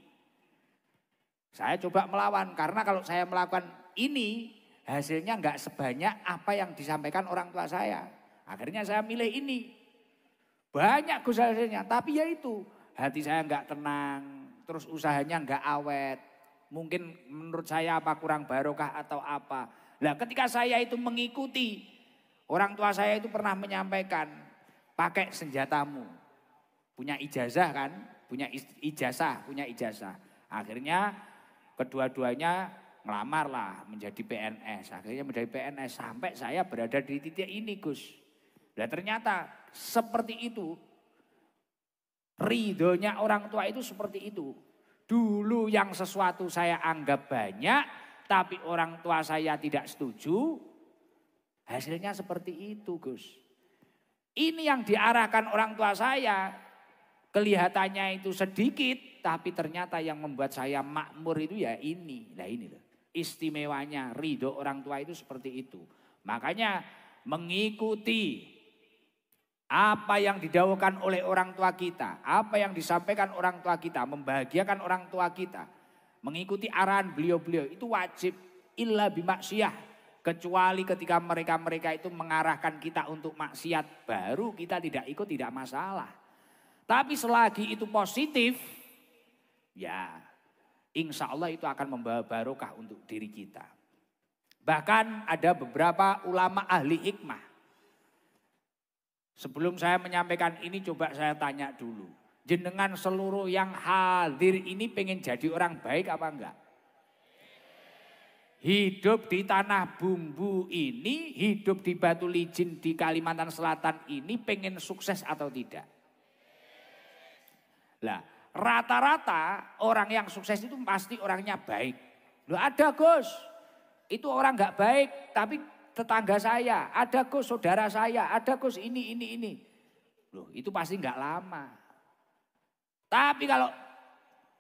Saya coba melawan karena kalau saya melakukan ini hasilnya nggak sebanyak apa yang disampaikan orang tua saya. Akhirnya saya milih ini. Banyak Gus hasilnya, tapi ya itu hati saya nggak tenang, terus usahanya nggak awet. Mungkin menurut saya apa kurang barokah atau apa. Nah ketika saya itu mengikuti orang tua saya itu pernah menyampaikan, pakai senjatamu. Punya ijazah kan, punya ijazah. Akhirnya kedua-duanya ngelamar lah menjadi PNS. Akhirnya menjadi PNS sampai saya berada di titik ini Gus. Dan ternyata seperti itu. Ridhonya orang tua itu seperti itu. Dulu yang sesuatu saya anggap banyak, tapi orang tua saya tidak setuju. Hasilnya seperti itu Gus. Ini yang diarahkan orang tua saya. Kelihatannya itu sedikit. Tapi ternyata yang membuat saya makmur itu ya ini. Nah ini loh. Istimewanya ridho orang tua itu seperti itu. Makanya mengikuti apa yang didawuhkan oleh orang tua kita. Apa yang disampaikan orang tua kita. Membahagiakan orang tua kita. Mengikuti arahan beliau-beliau itu wajib. Illa bimaksiyah. Kecuali ketika mereka-mereka itu mengarahkan kita untuk maksiat, baru kita tidak ikut tidak masalah. Tapi selagi itu positif, ya insya Allah itu akan membawa barokah untuk diri kita. Bahkan ada beberapa ulama ahli hikmah. Sebelum saya menyampaikan ini coba saya tanya dulu. Jenengan seluruh yang hadir ini pengen jadi orang baik apa enggak? Hidup di tanah bumbu ini, hidup di Batu Licin di Kalimantan Selatan ini pengen sukses atau tidak? Lah, rata-rata orang yang sukses itu pasti orangnya baik. Loh ada Gus, itu orang nggak baik tapi tetangga saya, ada Gus saudara saya, ada Gus ini. Loh, itu pasti nggak lama. Tapi kalau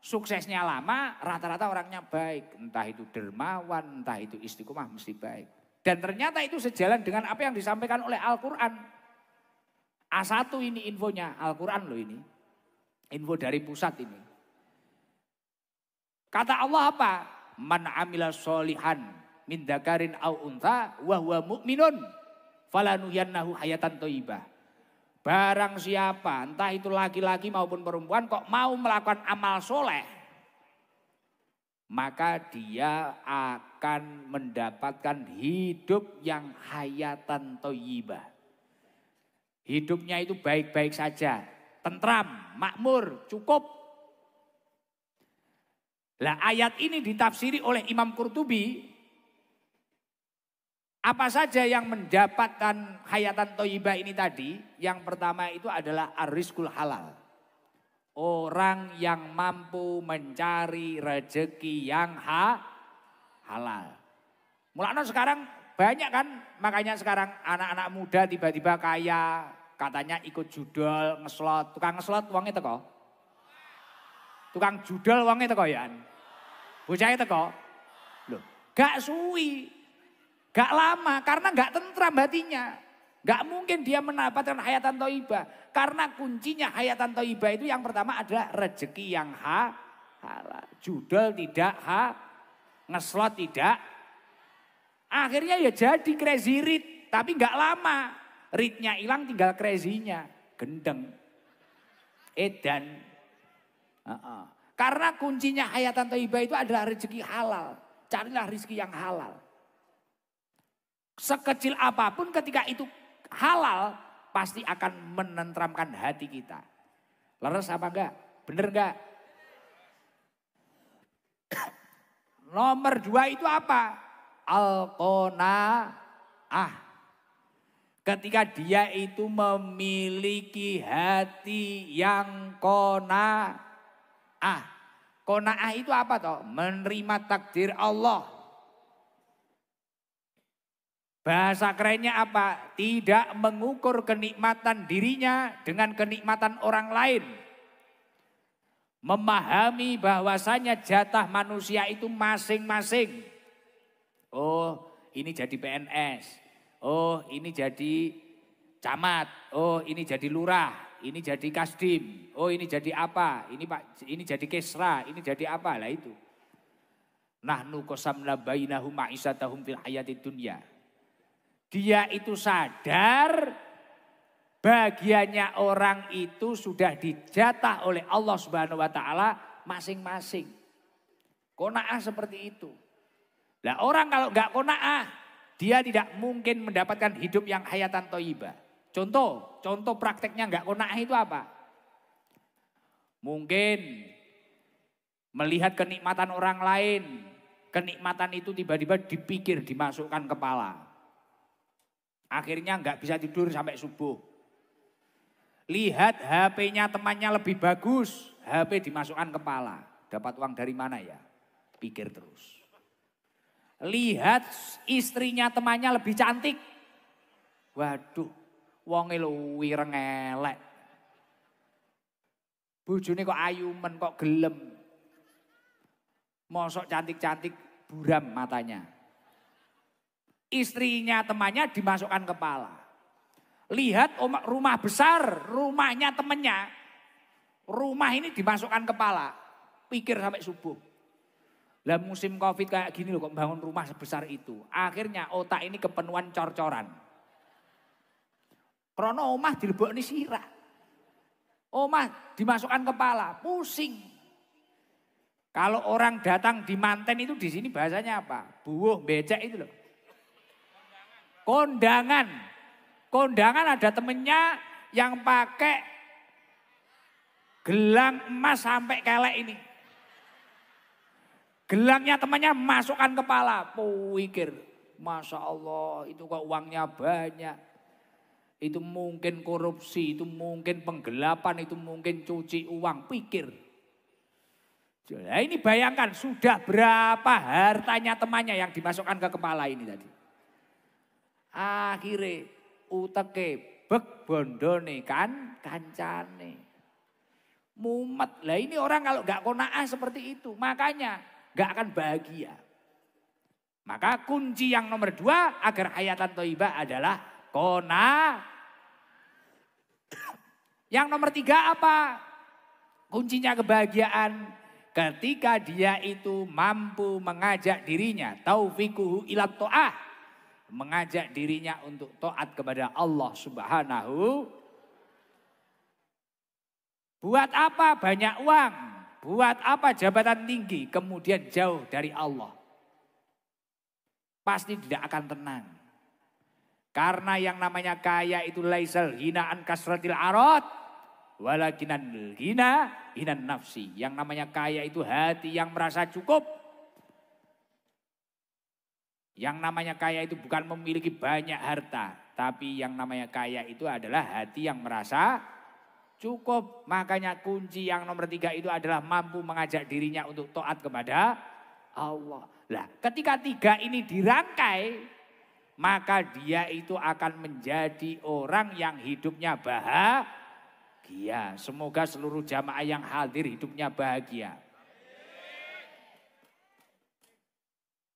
suksesnya lama, rata-rata orangnya baik. Entah itu dermawan, entah itu istiqomah, mesti baik. Dan ternyata itu sejalan dengan apa yang disampaikan oleh Al-Quran. A1 ini infonya, Al-Quran loh ini. Info dari pusat ini. Kata Allah apa? Man amila sholihan min dzakarin au untha wa huwa mu'minun falanuhyannahu hayatan thayyibah. Barang siapa, entah itu laki-laki maupun perempuan kok mau melakukan amal soleh, maka dia akan mendapatkan hidup yang hayatan thayyibah. Hidupnya itu baik-baik saja, tentram, makmur, cukup. Lah ayat ini ditafsiri oleh Imam Qurtubi. Apa saja yang mendapatkan hayatan thayyibah ini tadi? Yang pertama itu adalah ar-rizqul halal. Orang yang mampu mencari rezeki yang halal. Mulanya sekarang banyak kan, makanya sekarang anak-anak muda tiba-tiba kaya, katanya ikut judol, ngeslot. Tukang ngeslot uangnya teko? Tukang judol uangnya teko ya? Bocahnya teko? Loh, gak suwi. Gak lama karena gak tentram hatinya. Gak mungkin dia mendapatkan hayatan thayyibah. Karena kuncinya hayatan thayyibah itu yang pertama adalah rezeki yang halal. Judol tidak ngeslot tidak. Akhirnya ya jadi crazy rich. Tapi gak lama. Ritnya hilang tinggal crazy-nya. Gendeng. Edan. Karena kuncinya hayatan thayyibah itu adalah rezeki halal. Carilah rezeki yang halal. Sekecil apapun ketika itu halal pasti akan menentramkan hati kita. Leres apa enggak? Bener enggak? Nomor 2 itu apa? Al-qanaah. Ketika dia itu memiliki hati yang qanaah. Qanaah itu apa toh? Menerima takdir Allah. Bahasa kerennya apa? Tidak mengukur kenikmatan dirinya dengan kenikmatan orang lain. Memahami bahwasanya jatah manusia itu masing-masing. Oh, ini jadi PNS. Oh, ini jadi camat. Oh, ini jadi lurah. Ini jadi kasdim. Oh, ini jadi apa? Ini jadi kesra. Ini jadi apa? Lah itu. Nahnu qasamna bainahum ma'isatahum fil hayatid dunya. Dia itu sadar bagiannya orang itu sudah dijatah oleh Allah Subhanahu wa taala masing-masing. Qanaah seperti itu. Nah, orang kalau enggak qanaah, dia tidak mungkin mendapatkan hidup yang hayatan thayyibah. Contoh prakteknya enggak qanaah itu apa? Mungkin melihat kenikmatan orang lain, kenikmatan itu tiba-tiba dipikir, dimasukkan kepala. Akhirnya nggak bisa tidur sampai subuh. Lihat HP-nya temannya lebih bagus, HP dimasukkan kepala. Dapat uang dari mana ya? Pikir terus. Lihat istrinya temannya lebih cantik. Waduh, wonge luwih ireng elek. Bojone kok ayumen, kok gelem. Mosok cantik-cantik buram matanya. Istrinya temannya dimasukkan kepala. Lihat rumah besar, rumahnya temannya. Rumah ini dimasukkan kepala. Pikir sampai subuh. Lah musim Covid kayak gini loh kok bangun rumah sebesar itu. Akhirnya otak ini kepenuhan cor-coran. Krono omah dilebokne sirah. Omah dimasukkan kepala, pusing. Kalau orang datang di manten itu di sini bahasanya apa? Buuh, becek itu loh. Kondangan. Kondangan ada temennya yang pakai gelang emas sampai kelek ini. Gelangnya temannya masukkan kepala. Pikir, Masya Allah itu kok uangnya banyak. Itu mungkin korupsi, itu mungkin penggelapan, itu mungkin cuci uang. Pikir. Nah, ini bayangkan sudah berapa hartanya temannya yang dimasukkan ke kepala ini tadi. Akhirnya uteke bek bondone kancane. Mumet. Lah ini orang kalau gak qanaah seperti itu, makanya gak akan bahagia. Maka kunci yang nomor 2 agar hayatan thayyibah adalah qanaah. Yang nomor 3 apa? Kuncinya kebahagiaan ketika dia itu mampu mengajak dirinya taufiquhu ila ta'ah, mengajak dirinya untuk taat kepada Allah Subhanahu. Buat apa banyak uang? Buat apa jabatan tinggi kemudian jauh dari Allah? Pasti tidak akan tenang. Karena yang namanya kaya itu laisal hinaan kasratil arad, walakinan hina hinan nafsi. Yang namanya kaya itu hati yang merasa cukup. Yang namanya kaya itu bukan memiliki banyak harta, tapi yang namanya kaya itu adalah hati yang merasa cukup. Makanya kunci yang nomor 3 itu adalah mampu mengajak dirinya untuk taat kepada Allah. Lah, ketika 3 ini dirangkai, maka dia itu akan menjadi orang yang hidupnya bahagia. Semoga seluruh jamaah yang hadir hidupnya bahagia.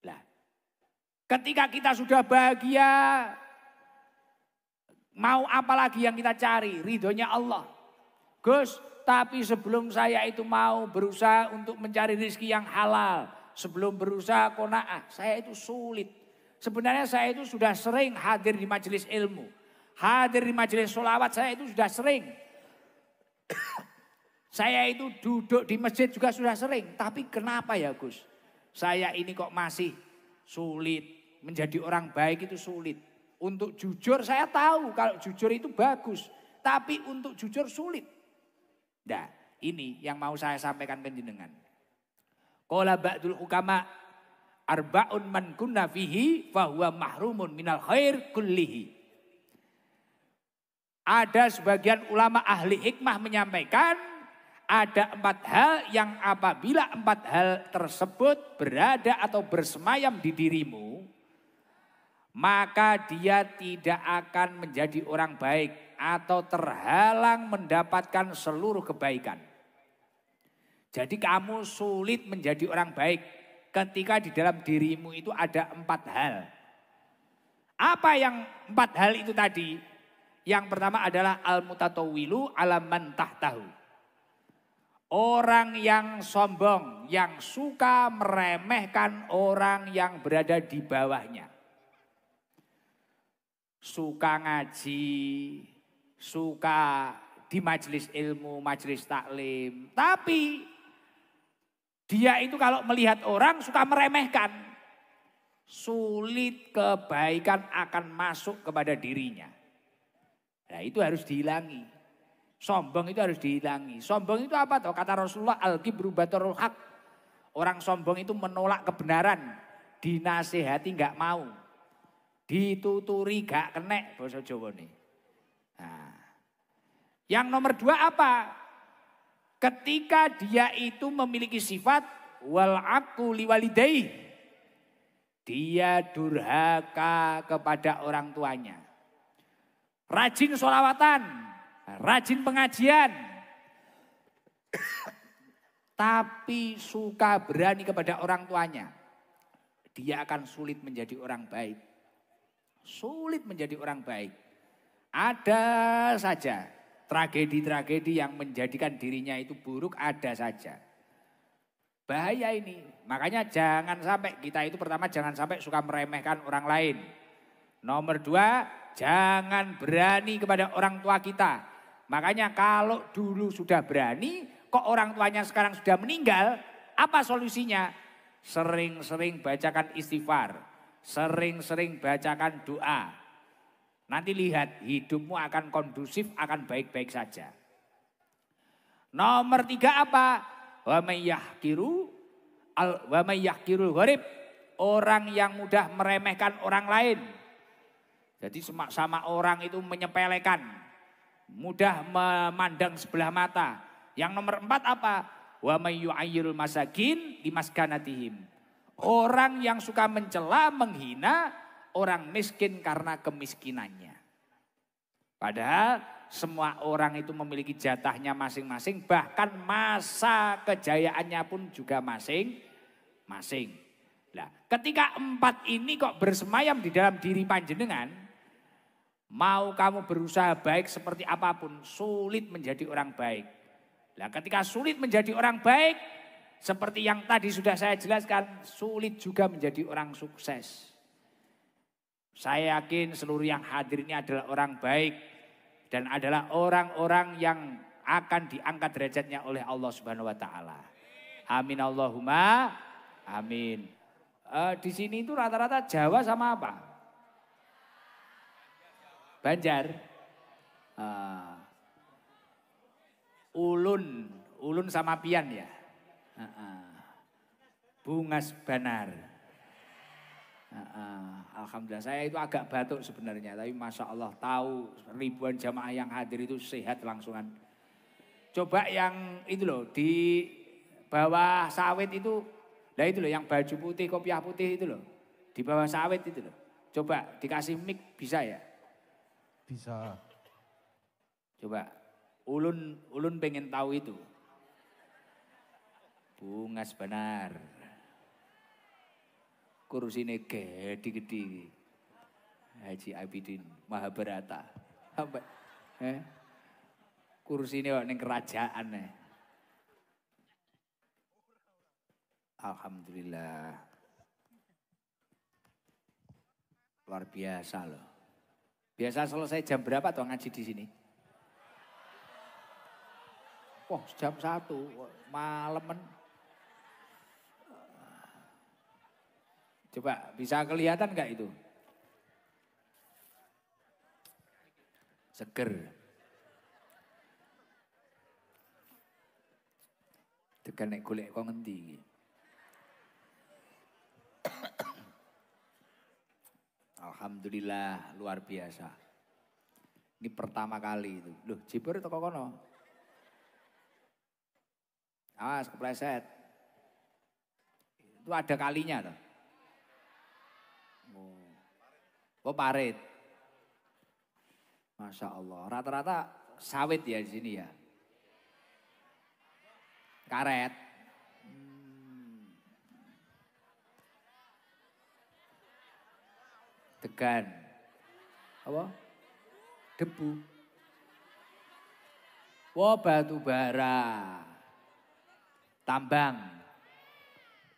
Lah, ketika kita sudah bahagia, mau apa lagi yang kita cari? Ridhonya Allah. Gus, tapi sebelum saya itu mau berusaha untuk mencari rezeki yang halal, sebelum berusaha qanaah, saya itu sulit. Sebenarnya saya itu sudah sering hadir di majelis ilmu, hadir di majelis sholawat, saya itu sudah sering. Saya itu duduk di masjid juga sudah sering. Tapi kenapa ya Gus? Saya ini kok masih sulit. Menjadi orang baik itu sulit. Untuk jujur saya tahu kalau jujur itu bagus. Tapi untuk jujur sulit. Nah, ini yang mau saya sampaikan ke jenengan. Qala ba'dul hukama arba'un man kunna fihi fahuwa mahrumun minal khair kullihi. Ada sebagian ulama ahli hikmah menyampaikan ada 4 hal yang apabila 4 hal tersebut berada atau bersemayam di dirimu, maka dia tidak akan menjadi orang baik atau terhalang mendapatkan seluruh kebaikan. Jadi kamu sulit menjadi orang baik ketika di dalam dirimu itu ada 4 hal. Apa yang 4 hal itu tadi? Yang pertama adalah al-mutatawwilu ala man tahtahu. Orang yang sombong, yang suka meremehkan orang yang berada di bawahnya. Suka ngaji, suka di majelis ilmu, majelis taklim. Tapi dia itu kalau melihat orang suka meremehkan. Sulit kebaikan akan masuk kepada dirinya. Nah itu harus dihilangi. Sombong itu harus dihilangi. Sombong itu apa toh? Kata Rasulullah al-kibru batarul haq. Orang sombong itu menolak kebenaran. Dinasehati gak mau. Dituturi gak kenek basa Jawa nih. Nah, yang nomor 2 apa? Ketika dia itu memiliki sifat wal aqu liwalidayhi. Dia durhaka kepada orang tuanya. Rajin sholawatan, rajin pengajian. Tapi suka berani kepada orang tuanya. Dia akan sulit menjadi orang baik. Sulit menjadi orang baik. Ada saja tragedi-tragedi yang menjadikan dirinya itu buruk, ada saja. Bahaya ini. Makanya jangan sampai kita itu pertama jangan sampai suka meremehkan orang lain. Nomor 2, jangan berani kepada orang tua kita. Makanya kalau dulu sudah berani, kok orang tuanya sekarang sudah meninggal, apa solusinya? Sering-sering bacakan istighfar, sering-sering bacakan doa. Nanti lihat hidupmu akan kondusif, akan baik-baik saja. Nomor 3 apa? Wa may yahkirul gharib. Orang yang mudah meremehkan orang lain. Jadi sama orang itu menyepelekan. Mudah memandang sebelah mata. Yang nomor 4 apa? Wa may yu'ayyirul masakin limaskanatihim. Orang yang suka mencela, menghina orang miskin karena kemiskinannya. Padahal semua orang itu memiliki jatahnya masing-masing, bahkan masa kejayaannya pun juga masing-masing. Nah, ketika 4 ini kok bersemayam di dalam diri panjenengan, mau kamu berusaha baik seperti apapun, sulit menjadi orang baik. Nah, ketika sulit menjadi orang baik, seperti yang tadi sudah saya jelaskan, sulit juga menjadi orang sukses. Saya yakin seluruh yang hadir ini adalah orang baik dan adalah orang-orang yang akan diangkat derajatnya oleh Allah Subhanahu wa taala. Amin Allahumma amin. Di sini itu rata-rata Jawa sama apa? Banjar. Ulun sama pian ya. Bungas Banar. Alhamdulillah saya itu agak batuk sebenarnya, tapi Masya Allah tahu ribuan jamaah yang hadir itu sehat langsungan. Coba yang itu loh di bawah sawit itu, nah itu loh yang baju putih, kopiah putih itu loh, di bawah sawit itu loh. Coba dikasih mic bisa ya? Bisa. Coba ulun pengen tahu itu. Bungas Banar. Kurusine gede-gede. Haji Abidin Mahabharata. Sampai kurusine kok ning kerajaan. Alhamdulillah. Luar biasa loh. Biasa selesai jam berapa tuh ngaji di sini? Wah, jam 1 malemen. Coba bisa kelihatan enggak itu? Seger. Tekan nek golek kok ngendi iki. Alhamdulillah luar biasa. Ini pertama kali itu. Loh, Jibur teko kono. Awas kepleset. Itu ada kalinya toh. Oh parit. Masya Allah. Rata-rata sawit ya di sini ya. Karet. Degan. Apa? Debu. Wah batu bara. Tambang.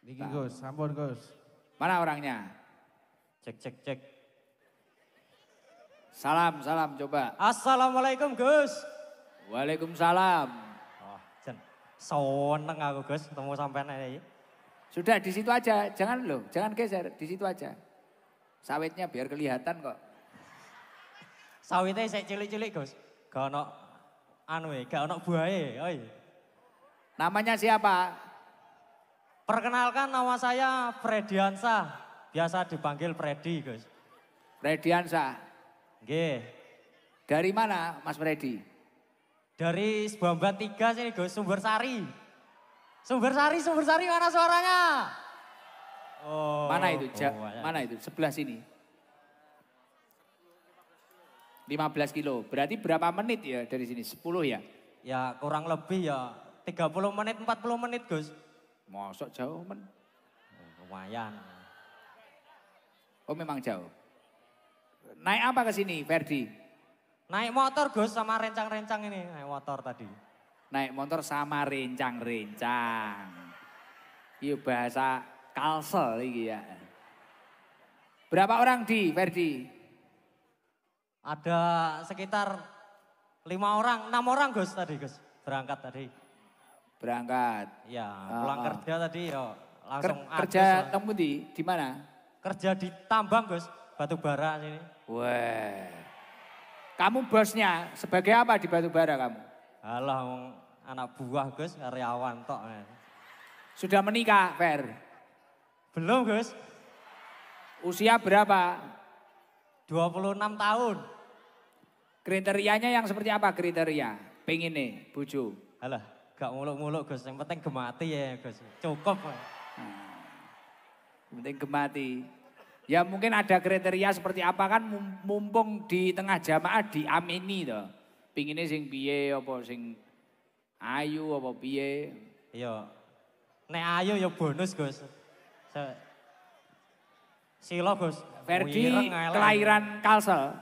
Niki Gus, sampun Gus. Mana orangnya? Cek. Salam coba. Assalamualaikum Gus. Waalaikumsalam. Oh, jen seneng aku Gus ketemu sampean iki. Sudah di situ aja, jangan geser, di situ aja. Sawitnya biar kelihatan kok. Sawite sik cilik-cilik Gus. Gak ono gak ono buahe. Oi. Namanya siapa? Perkenalkan nama saya Frediansa. Biasa dipanggil Freddy Gus. Frediansa. Nggih. Dari mana Mas Freddy? Dari Sbambat 3 sini Gus, Sumbersari. Sumbersari mana suaranya? Oh, mana itu? Mana itu? Sebelah sini. 15 kilo. Berarti berapa menit ya dari sini? 10 ya? Ya kurang lebih ya 30 menit, 40 menit Gus. Mosok jauh men? Lumayan. Oh memang jauh. Naik apa ke sini Ferdi? Naik motor Gus sama rencang-rencang ini. Naik motor tadi. Naik motor sama rencang-rencang. Iya bahasa Kalsel iki ya. Berapa orang di Ferdi? Ada sekitar 5 orang, 6 orang Gus tadi Gus. Berangkat tadi. Berangkat. Ya, pulang kerja tadi ya langsung kerja temu di mana? Kerja di tambang Gus, batu bara sini. Wah. Kamu bosnya sebagai apa di batu bara kamu? Alah anak buah Gus, karyawan tok. Sudah menikah, Fer? Belum Gus. Usia berapa? 26 tahun. Kriterianya yang seperti apa kriteria? Pengen nih, bojo. Alah, gak muluk-muluk Gus, yang penting gemati ya Gus. Cukup. Yang penting gemati. Ya mungkin ada kriteria seperti apa kan mumpung di tengah jamaah diamini toh. Pingine sing piye apa sing ayu apa piye. Iya. Nek ayu ya bonus, Gus. Silo, Gus. Ferdi Wireng, elek. kelahiran Kalsel.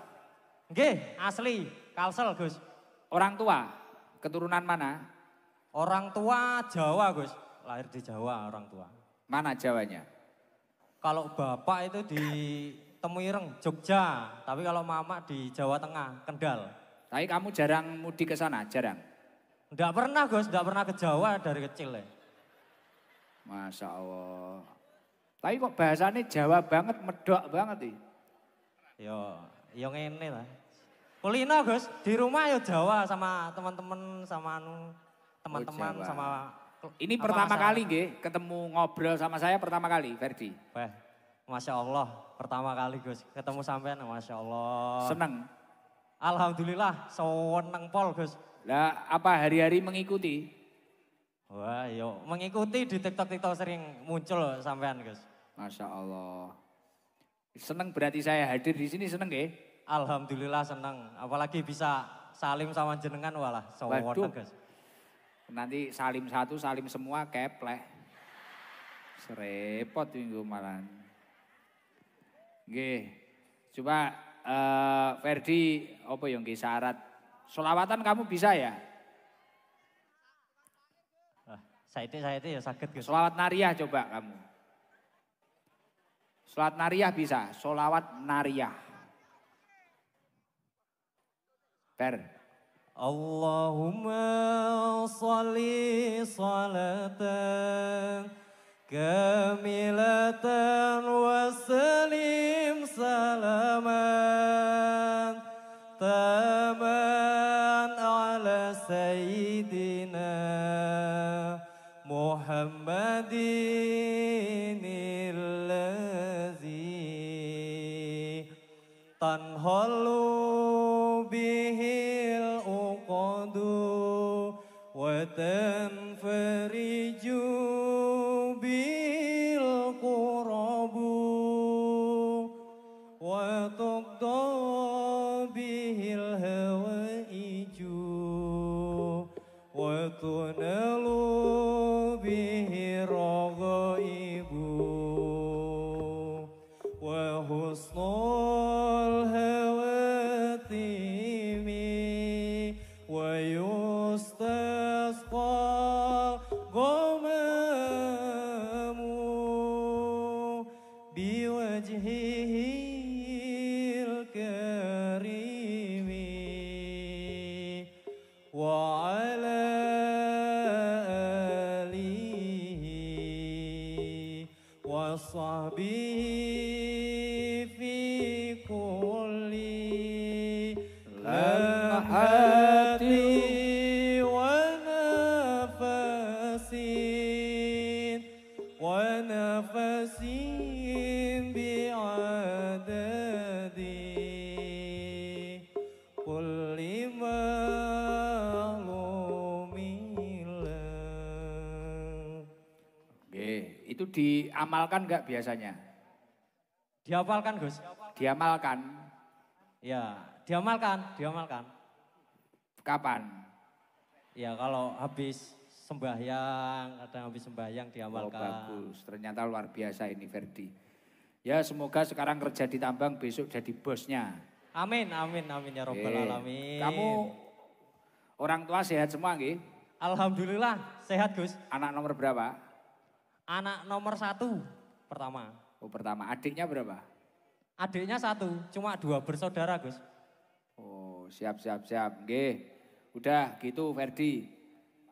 Nggih, asli Kalsel, Gus. Orang tua keturunan mana? Orang tua Jawa, Gus. Lahir di Jawa orang tua. Mana Jawanya? Kalau bapak itu di Temuireng, Jogja. Tapi kalau mama di Jawa Tengah, Kendal. Tapi kamu jarang mudik ke sana, jarang? Enggak pernah, Gus. Enggak pernah ke Jawa dari kecil ya. Masya Allah. Tapi kok bahasanya Jawa banget, medok banget nih. Yo ngene lah. Kulino, Gus. Di rumah yo Jawa sama teman-teman, sama teman-teman, Jawa. sama... Ini apa pertama masalah? kali nggih ketemu ngobrol sama saya pertama kali, Ferdi. Wah, Masya Allah. Pertama kali, Gus. Ketemu sampean, Masya Allah. Seneng. Alhamdulillah, seneng pol, Gus. Lah apa hari-hari mengikuti? Wah, yo mengikuti di TikTok sering muncul sampean, Gus. Masya Allah. Seneng berarti saya hadir di sini seneng nggih? Alhamdulillah seneng. Apalagi bisa salim sama jenengan, walah. Waduh. Seneng, Gus. Nanti salim satu, salim semua kepleh. Serepot minggu malam. Nggih. Coba Ferdi apa yang nggih syarat? Solawatan kamu bisa ya? Saya itu ya sakit, Gus. Solawat nariyah coba kamu. Solawat nariyah bisa, solawat nariyah. Fer. Allahumma salli salatan kamilatan wa salim salaman taman ala sayyidina Muhammadin allazi tanhalu bihil uqadu wa tanfariju bil qurabu wa tuqda bihil hawaiju wa tunalu bihi raghaibu wa husnul hawatimi wa yustasqa ghamamu biwajhihil karimi wa ala alihi wa sahbihi fi kulli lamhati wa nafasin bi'adadi kulli ma'lumilah. Nggih, itu diamalkan enggak biasanya? Dihafalkan, Gus? Diamalkan. Ya, diamalkan. Kapan? Ya, kalau habis sembahyang, kadang habis sembahyang Oh, diamalkan. bagus, ternyata luar biasa ini Ferdi. Ya semoga sekarang kerja di tambang, besok jadi bosnya. Amin ya robbal alamin. Kamu orang tua sehat semua nggih? Alhamdulillah sehat, Gus. Anak nomor berapa? Anak nomor 1 pertama. Oh pertama, adiknya berapa? Adiknya 1, cuma 2 bersaudara, Gus. Oh siap. Nggih, udah gitu Ferdi.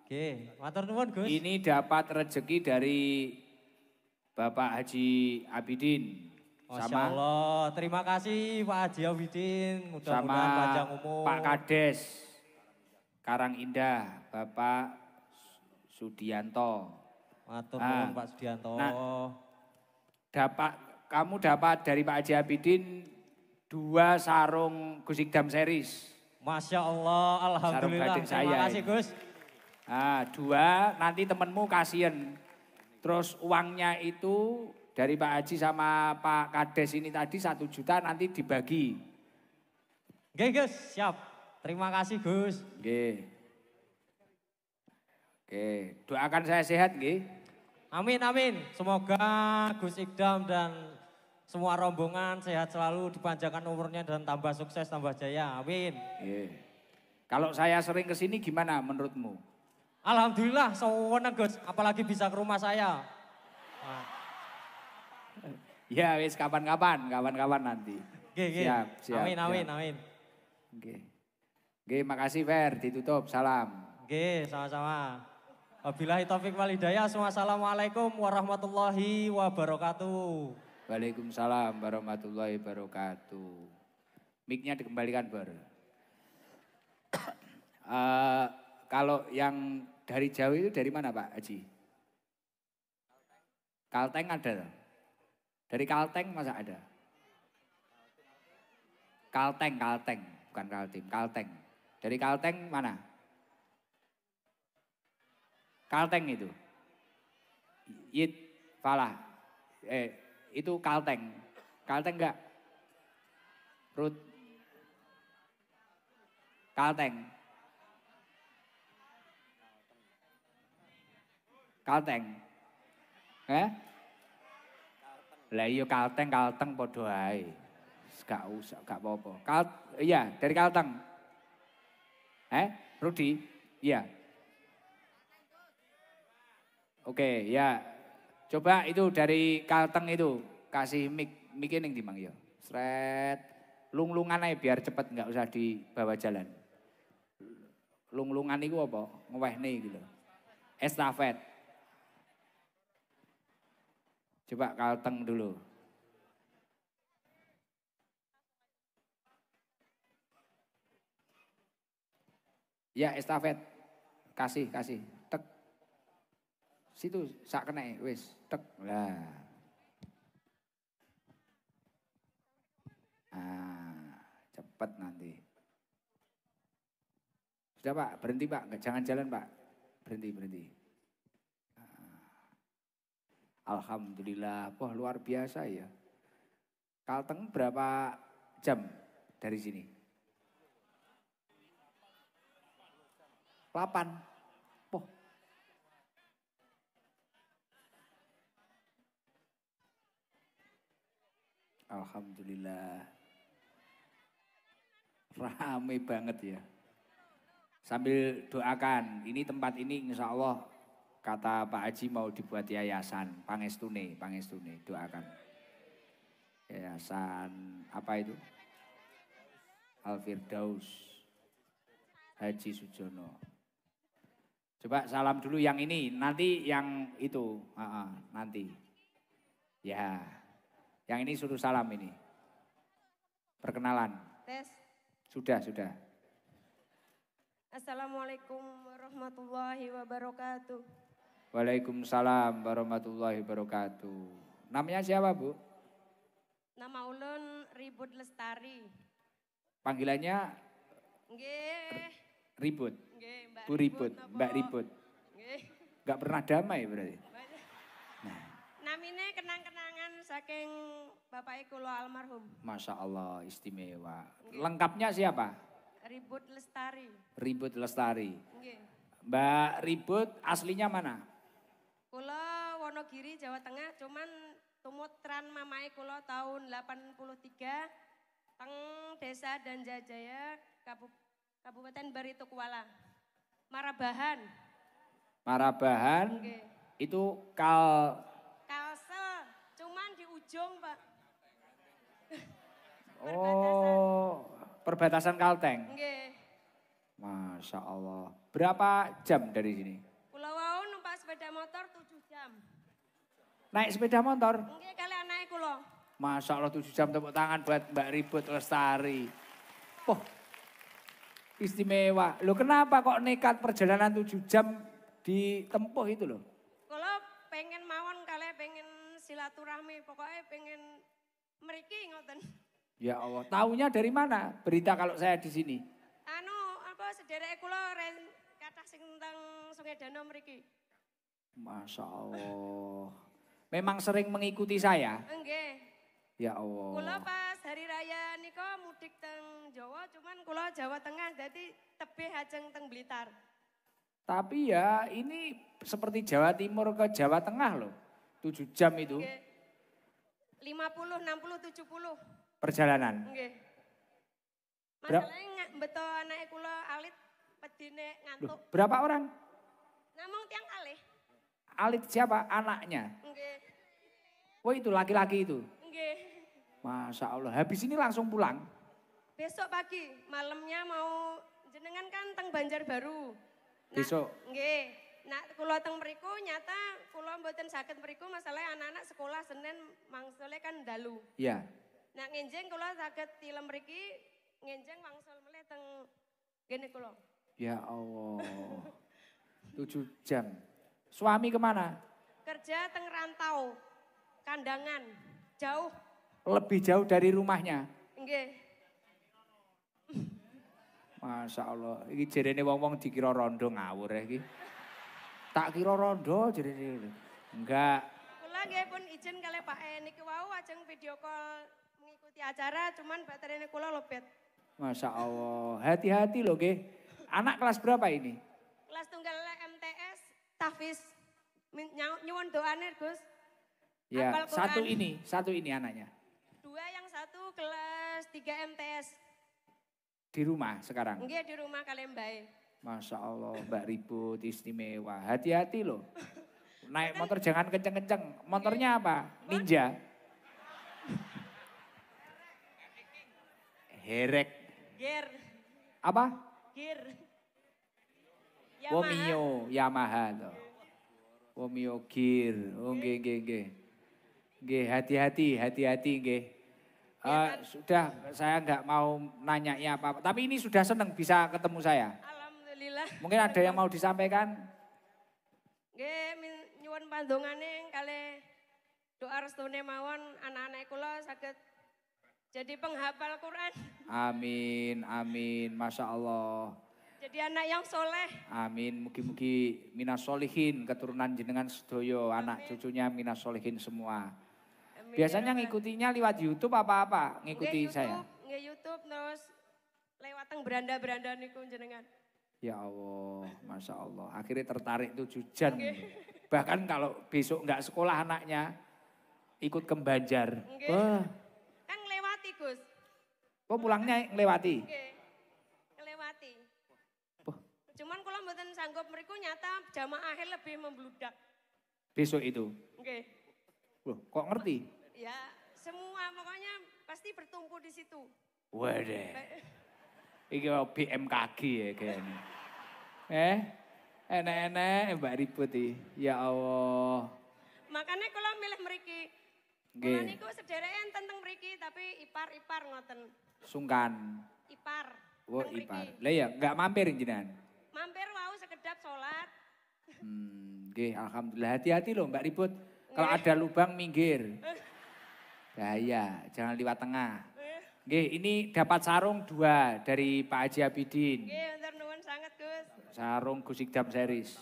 Oke, matur nuwun, Gus. Ini dapat rezeki dari Bapak Haji Abidin. Masya Allah, terima kasih Pak Haji Abidin. Sama Mudah-mudahan panjang umur. Pak Kades Karang Indah, Bapak Sudianto. Matur nuwun Pak Sudianto. Nah, kamu dapat dari Pak Haji Abidin 2 sarung Gusikdam series. Masya Allah, alhamdulillah. batik Terima saya kasih, ini. Gus. Nah, 2 nanti temenmu kasihan. Terus uangnya itu dari Pak Haji sama Pak Kades ini tadi 1 juta nanti dibagi. Oke Gus, siap. Terima kasih Gus. Oke. Oke, doakan saya sehat nggih. Amin, amin. Semoga Gus Ikdam dan semua rombongan sehat selalu, dipanjangkan umurnya dan tambah sukses, tambah jaya. Amin. Oke. Kalau saya sering ke sini gimana menurutmu? Alhamdulillah, seneng Gus. Apalagi bisa ke rumah saya. Nah, Ya wis kapan-kapan nanti. oke, oke. Siap. Amin, amin, amin. Oke. Oke, makasih Fer, ditutup. Salam. Oke, sama-sama. Wabillahi taufik wal hidayah. Wassalamualaikum warahmatullahi wabarakatuh. Waalaikumsalam warahmatullahi wabarakatuh. Mic-nya dikembalikan Bar. Kalau yang dari jauh itu dari mana Pak Haji? Kalteng ada. Dari Kalteng masa ada? Kalteng, bukan Kaltim, Kalteng. Dari Kalteng mana? Kalteng itu. Yit, Falah. Itu Kalteng. Kalteng enggak? Rut. Kalteng. Kalteng. Lah iya Kalteng padha ae. Gak usah, gak apa-apa. Iya, dari Kalteng. Rudi? Iya. Oke, ya. Coba itu dari Kalteng itu kasih mic ning di Mang ya. Sret. Lunglungan aja biar cepet nggak usah dibawa jalan. Lunglungan itu apa? Ngewehne gitu. Estafet. Coba Kalteng dulu. Ya estafet. Kasih. Tek. Situ sak kena wis. Tek. Lah. Cepet nanti. Sudah Pak, berhenti Pak. Jangan jalan Pak. Berhenti. Alhamdulillah. Wah luar biasa ya. Kalteng berapa jam dari sini? 8. Poh. Alhamdulillah. Rame banget ya. Sambil doakan, ini tempat ini insya Allah kata Pak Haji mau dibuat yayasan. Pangestune, doakan. Yayasan apa itu? Al-Firdaus Haji Sujono. Coba salam dulu yang ini, nanti yang itu, nanti. Ya, yang ini suruh salam ini. Perkenalan. Tes. Sudah. Assalamualaikum warahmatullahi wabarakatuh. Waalaikumsalam warahmatullahi wabarakatuh. Namanya siapa Bu? Nama ulun Ribut Lestari. Panggilannya? Nggih. Ribut. Nggih, Bu Ribut, Mbak Ribut. Nggih. Gak pernah damai berarti? Namine kenang-kenangan saking bapak kula almarhum. Masya Allah istimewa. Lengkapnya siapa? Ribut Lestari. Ribut Lestari. Nggih. Mbak Ribut aslinya mana? Kula Wonogiri, Jawa Tengah, cuman tumutran mamae kula tahun 83 teng Desa Danjajaya, Kabupaten Baritokuala. Marabahan. Marabahan. Nggih. Itu Kalsel, cuman di ujung Pak. Oh, perbatasan Kalteng. Nggih. Masya Allah. Berapa jam dari sini? Kula wau numpak sepeda motor 7 jam. Naik sepeda motor? Nggih, kali anake kula. Masya Allah 7 jam, tepuk tangan buat Mbak Ribut Lestari. Oh, istimewa. Loh kenapa kok nekat perjalanan 7 jam ditempuh itu loh? Kula pengen mawon kali pengen silaturahmi, pokoknya pengen mriki ngoten. Ya Allah, taunya dari mana berita kalau saya di sini? Sederek kula kathah sing teng Sungai Danau mriki. Masya Allah. Memang sering mengikuti saya. Nggih. Ya Allah. Kula pas hari raya nika mudik teng Jawa, cuman kula Jawa Tengah jadi tebih ajeng teng Blitar. Tapi ya ini seperti Jawa Timur ke Jawa Tengah loh. 7 jam itu Nggih. 50, 60, 70. perjalanan. Nggih. Berapa? Masalahnya beto anake kula alit pedine Loh, ngantuk. berapa orang? Namung tiang kalih. Alit siapa? Anaknya. Nggih. Oh itu laki-laki itu. Nggih. Masya Allah. Habis ini langsung pulang. Besok pagi, malamnya mau jenengan kan teng Banjarbaru. Besok. Nggih. Nah, kula teng mriku nyata kula mboten saged mriku masalah anak-anak sekolah Senin mangsule kan dalu. Iya. Nah, ngenjeng kula saged tilem mriki ngenjeng wangsul melih teng gene kula. Ya Allah. 7 jam. Suami kemana? Kerja teng rantau. Kandangan. Jauh. Lebih jauh dari rumahnya. Nggih. Masya Allah. Ini jarene wong-wong dikira rondo ngawur ya iki. Tak kira rondo jarene. Enggak. Kula nggih pun izin kali Pak niki wau ajeng video call mengikuti acara cuman baterainya kula lobet. Masya Allah. Hati-hati loh nggih. Anak kelas berapa ini? Kelas tunggal MTS tahfiz nyuwun doane Gus. Ya, Hafal Quran. satu ini anaknya. 2 yang 1 kelas 3 MTS. Di rumah sekarang. Nggih di rumah kalian bae. Masya Allah, Mbak Ribut istimewa. Hati-hati loh. Naik motor jangan kenceng-kenceng. Motornya apa? Ninja. Herek. Gear, Apa? gear. Womio, Yamaha loh. Womio Gear. Oh nggih, nggih, nggih. Nggih, hati-hati nggih. Sudah, saya nggak mau nanya apa-apa. Tapi ini sudah seneng bisa ketemu saya. Alhamdulillah. Mungkin ada yang mau disampaikan? Nggih nyuwun pandongane kali doa restune mawon anak-anak kula saged jadi penghafal Quran. Amin, amin. Masya Allah. Jadi anak yang soleh. Amin. Mugi-mugi minas solihin keturunan jenengan sedoyo. Anak cucunya minas solihin semua. Amin. Biasanya ngikutinya lewat YouTube apa-apa? Ngikuti Nggih, saya. Nggih YouTube terus lewat teng beranda-beranda niku jenengan. Ya Allah, Masya Allah. Akhirnya tertarik 7 jam. Bahkan kalau besok nggak sekolah anaknya, ikut ke Banjar. Nggih. Wah, Kan ngelewati Gus. kok pulangnya ngelewati? Nggih. Ngelewati. Wah. Cuman kula mboten sanggup mriku nyata jamaah lebih membludak. Besok itu. Nggih. Loh, kok ngerti? Ya, semua pokoknya pasti bertumpu di situ. Waduh. Iki BMKG ya kayaknya. Enek-enek Mbak Ribut iki. Ya Allah. Makanya kalau milih mriki. Nggih. Kula niku sedereken tentang mriki tapi ipar-ipar ngoten. Sungkan. Ipar. Oh teng mriki. ipar. Lah ya nggak mampir jenengan. Mampir wau sekedap salat. Nggih, alhamdulillah. Hati-hati loh Mbak Ribut. Kalau ada lubang minggir. Bahaya, jangan lewat tengah. Nggih, ini dapat sarung 2 dari Pak Haji Abidin. Nggih, matur nuwun sanget Gus. Sarung Gusikdam Series.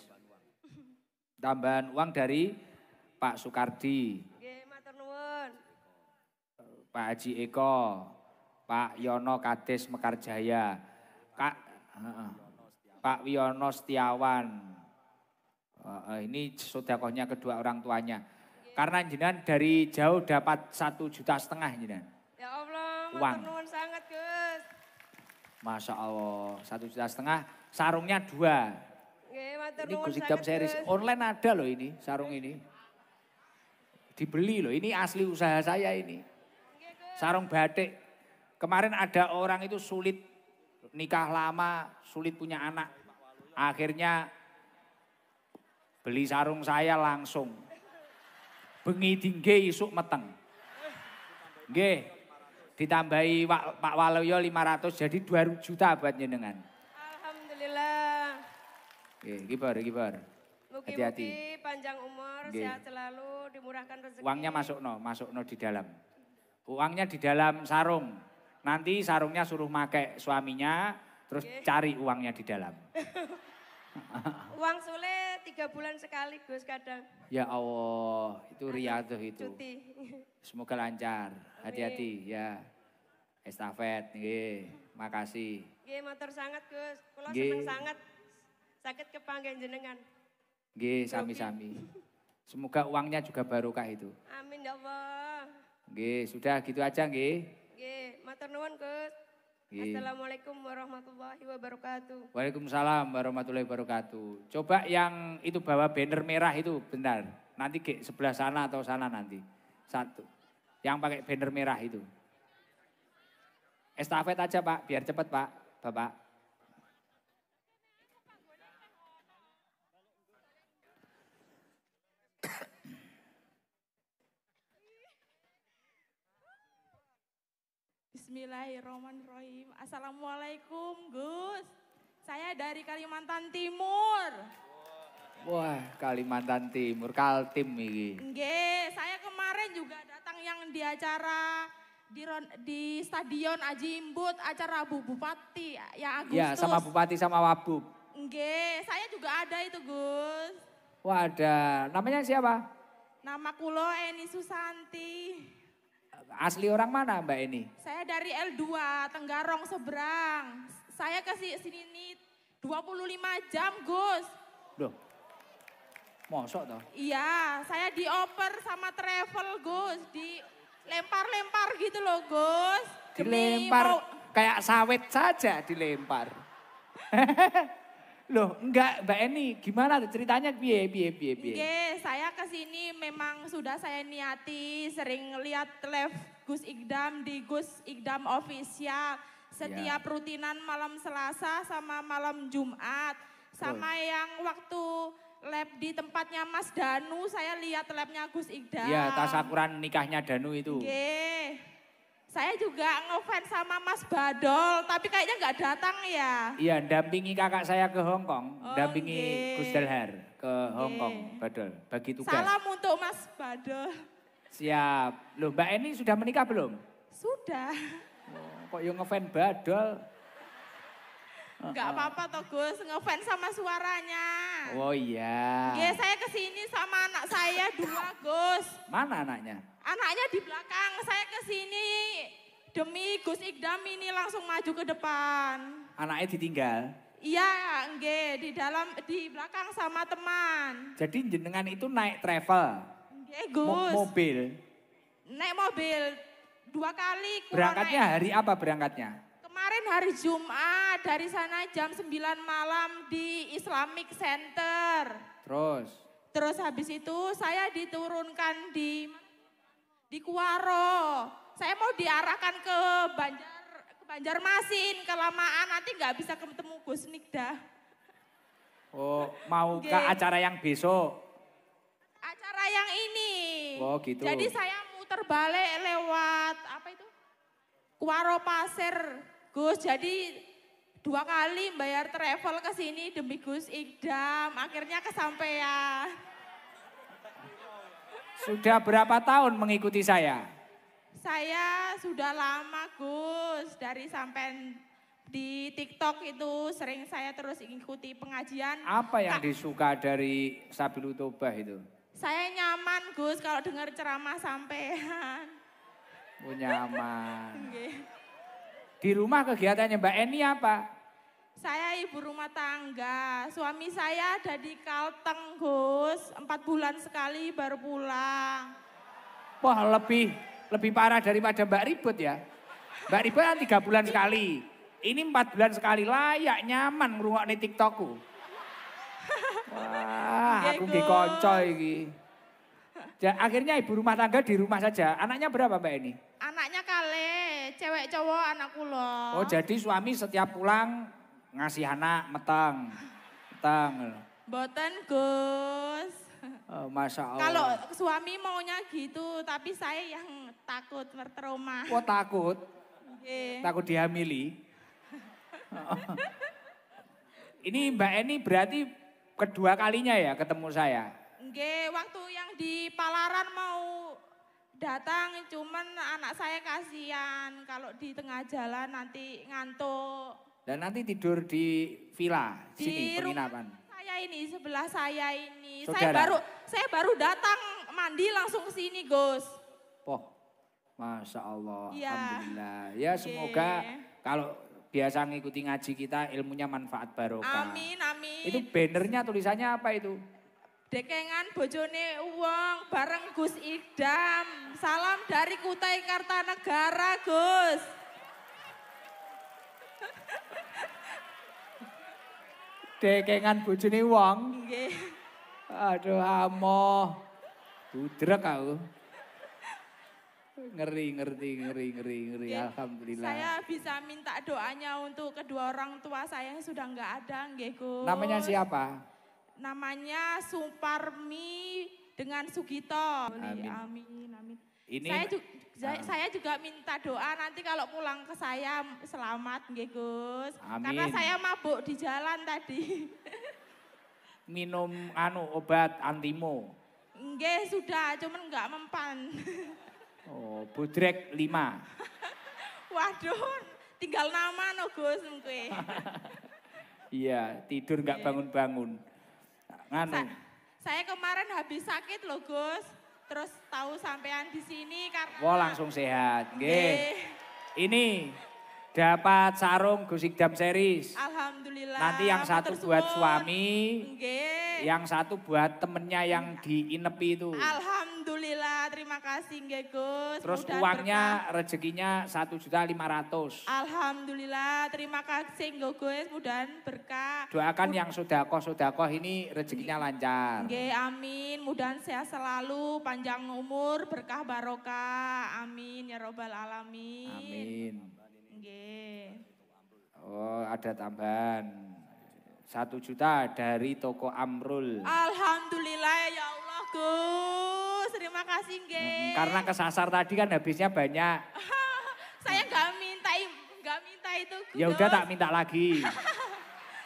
Tambahan uang dari Pak Sukardi, Nggih, matur nuwun. Pak Haji Eko, Pak Yono Kades Mekarjaya, Pak Wiono Setiawan. Ini sedekahnya kedua orang tuanya. Karena jenengan dari jauh dapat 1,5 juta jenengan. Ya Allah, Uang. matur nuwun sanget Gus. Masya Allah, 1,5 juta. Sarungnya 2. Nggih, matur Ini nuwun Gusikdam sanget Series. Gus. Online ada loh ini, sarung ini. Dibeli loh, ini asli usaha saya ini. Nggih, Gus. Sarung batik. Kemarin ada orang itu sulit nikah lama, sulit punya anak. Akhirnya beli sarung saya langsung. Bengi tinggi isuk meteng. Nggih. Ditambahi Pak Waluyo 500 jadi 2 juta buat jenengan. Alhamdulillah. Nggih, kibar. Hati-hati. Mugi-mugi panjang umur, Nggih. sehat selalu, dimurahkan rezeki. Uangnya masukno di dalam. Uangnya di dalam sarung. Nanti sarungnya suruh pakai suaminya, terus cari uangnya di dalam. Uang sule 3 bulan sekali Gus kadang. Ya Allah, itu riadoh itu. Cuti. Semoga lancar, hati-hati ya. Estafet, nggih. Makasih. Nggih matur sangat Gus. Kula Nggih. seneng sangat sakit kepanggen jenengan. Nggih, sami-sami. Semoga uangnya juga barokah itu. Amin ya Allah. Nggih, sudah gitu aja nggih. Nggih, matur nuwun Gus. Nggih. Assalamualaikum warahmatullahi wabarakatuh. Waalaikumsalam warahmatullahi wabarakatuh. Coba yang itu bawa banner merah itu bentar. Nanti ke sebelah sana atau sana nanti. Satu. Yang pakai banner merah itu. Estafet aja Pak, biar cepat Pak, Bapak. Bismillahirrahmanirrahim. Assalamualaikum Gus. Saya dari Kalimantan Timur. Wah, Kalimantan Timur, Kaltim ini. Nggih, saya kemarin juga datang yang di acara di Stadion Ajimbut, acara Bu Bupati yang Agustus. Ya, sama Bupati sama Wabub. Nggih, saya juga ada itu Gus. Wah, ada. Namanya siapa? Nama kulo Eni Susanti. Asli orang mana Mbak Eni? Saya dari L2, Tenggarong seberang. Saya ke sini nih 25 jam Gus. Loh, mosok toh? Iya, saya dioper sama travel Gus, dilempar-lempar gitu loh Gus. Demi Dilempar mau- kayak sawit saja dilempar. Loh, enggak Mbak Eni, gimana tuh ceritanya piye. Nggih, saya ke sini memang sudah saya niati sering lihat live Gus Ikdam di Gus Ikdam Official. Setiap rutinan malam Selasa sama malam Jumat. Sama yang waktu lab di tempatnya Mas Danu, saya lihat labnya Gus Ikdam. Iya, tasakuran nikahnya Danu itu. Nggih. Saya juga ngefans sama Mas Badol, tapi kayaknya nggak datang ya. Iya, dampingi kakak saya ke Hong Kong, Oh, dampingi nggih. Gus Dalhar ke Hong Nggih. Kong, Badol, bagi tugas. Salam untuk Mas Badol. Siap. Loh, Mbak Eni sudah menikah belum? Sudah. Kok yang ngefans Badol? Nggak apa-apa toh Gus, ngefans sama suaranya. Oh iya. Nggih, saya kesini sama anak saya 2 Gus. Mana anaknya? Anaknya di belakang, saya kesini demi Gus Ikdam ini langsung maju ke depan. Anaknya ditinggal. Iya, nggih, di belakang sama teman. Jadi jenengan itu naik travel, Nggih, Gus. mobil. Naik mobil 2 kali. kulo Berangkatnya naik. hari apa berangkatnya? Kemarin hari Jumat, dari sana jam 9 malam di Islamic Center. Terus? Terus habis itu saya diturunkan di Kuaro. Saya mau diarahkan ke Banjarmasin, kelamaan nanti nggak bisa ketemu Gus Nikda. Oh, mau ke Nggih. acara yang besok? Acara yang ini. Oh, gitu. Jadi saya muter balik lewat apa itu? Kuaro Pasir, Gus. Jadi 2 kali bayar travel ke sini demi Gus Ikdam. Akhirnya kesampaian. Sudah berapa tahun mengikuti saya? Saya sudah lama Gus, dari sampai di TikTok itu sering saya terus ikuti pengajian. Apa yang disuka dari Sabilul Tobah itu? Saya nyaman Gus kalau dengar ceramah sampean. Oh, nyaman. Nggih. Di rumah kegiatannya Mbak Eni apa? Saya ibu rumah tangga, suami saya ada di Kalteng Gus, 4 bulan sekali baru pulang. Wah, lebih parah daripada Mbak Ribut ya. Mbak Ribut kan 3 bulan sekali. Ini 4 bulan sekali, layak nyaman ngrungokne TikTokku. Wah, Nggih, aku Gus. nggih kanca iki. Akhirnya ibu rumah tangga di rumah saja. Anaknya berapa Mbak Eni? Anaknya kale, cewek cowok anak kulo. Oh, jadi suami setiap pulang ngasih anak meteng. Boten Gus. Oh, Masya Allah. Kalau suami maunya gitu, tapi saya yang takut bertrauma. Kok takut? Nggih. Takut dihamili. Ini Mbak Eni berarti kedua kalinya ya ketemu saya. Nggih, waktu yang di Palaran mau datang, cuman anak saya kasihan kalau di tengah jalan nanti ngantuk. Dan nanti tidur di villa Di sini rumah penginapan. ini sebelah saya ini. Saudara? Saya baru datang mandi langsung ke sini, Gus. Poh, Masya Allah, Iya. Alhamdulillah. Ya semoga kalau biasa ngikuti ngaji kita ilmunya manfaat barokah. Amin, amin. Itu bannernya tulisannya apa itu? Dekengan bojone uang bareng Gus Idam. Salam dari Kutai Kartanegara, Gus. Dekengan bojone wong. Nggih. Aduh amoh. Budrek aku. Ngeri. Nggih. Alhamdulillah. Saya bisa minta doanya untuk kedua orang tua saya yang sudah nggak ada, nggih, Gus. Namanya siapa? Namanya Suparmi dengan Sugito. Amin. Amin. Ini Saya juga minta doa nanti kalau pulang ke saya selamat, nggih, Gus. Amin. Karena saya mabuk di jalan tadi. minum obat antimo. Nggih, sudah, cuman nggak mempan. Oh, budrek 5. Waduh, tinggal nama no, Gus, mungkin. Iya, tidur nggak bangun-bangun. Saya kemarin habis sakit loh, Gus. Terus tahu sampean di sini karena Wah, langsung sehat. Nggih. Nggih. Ini dapat sarung Gus Idam series. Alhamdulillah. Nanti yang satu matur buat suwun. suami, Nggih. yang satu buat temennya yang diinepi itu. Alhamdulillah, terima kasih nggih, Gus. Terus Mudah uangnya berkah. rezekinya 1.500.000. Alhamdulillah, terima kasih nggih, Gus. Mudahan berkah. Doakan yang sodakoh ini rezekinya lancar. Nggih, amin. Mudahan sehat selalu, panjang umur, berkah barokah. Amin ya robbal alamin. Amin. Nggih. Oh, ada tambahan. 1 juta dari toko Amrul. Alhamdulillah ya Allah, Gus. Terima kasih nggih. Karena kesasar tadi kan habisnya banyak. Saya nggak minta itu, Gus. Ya udah tak minta lagi.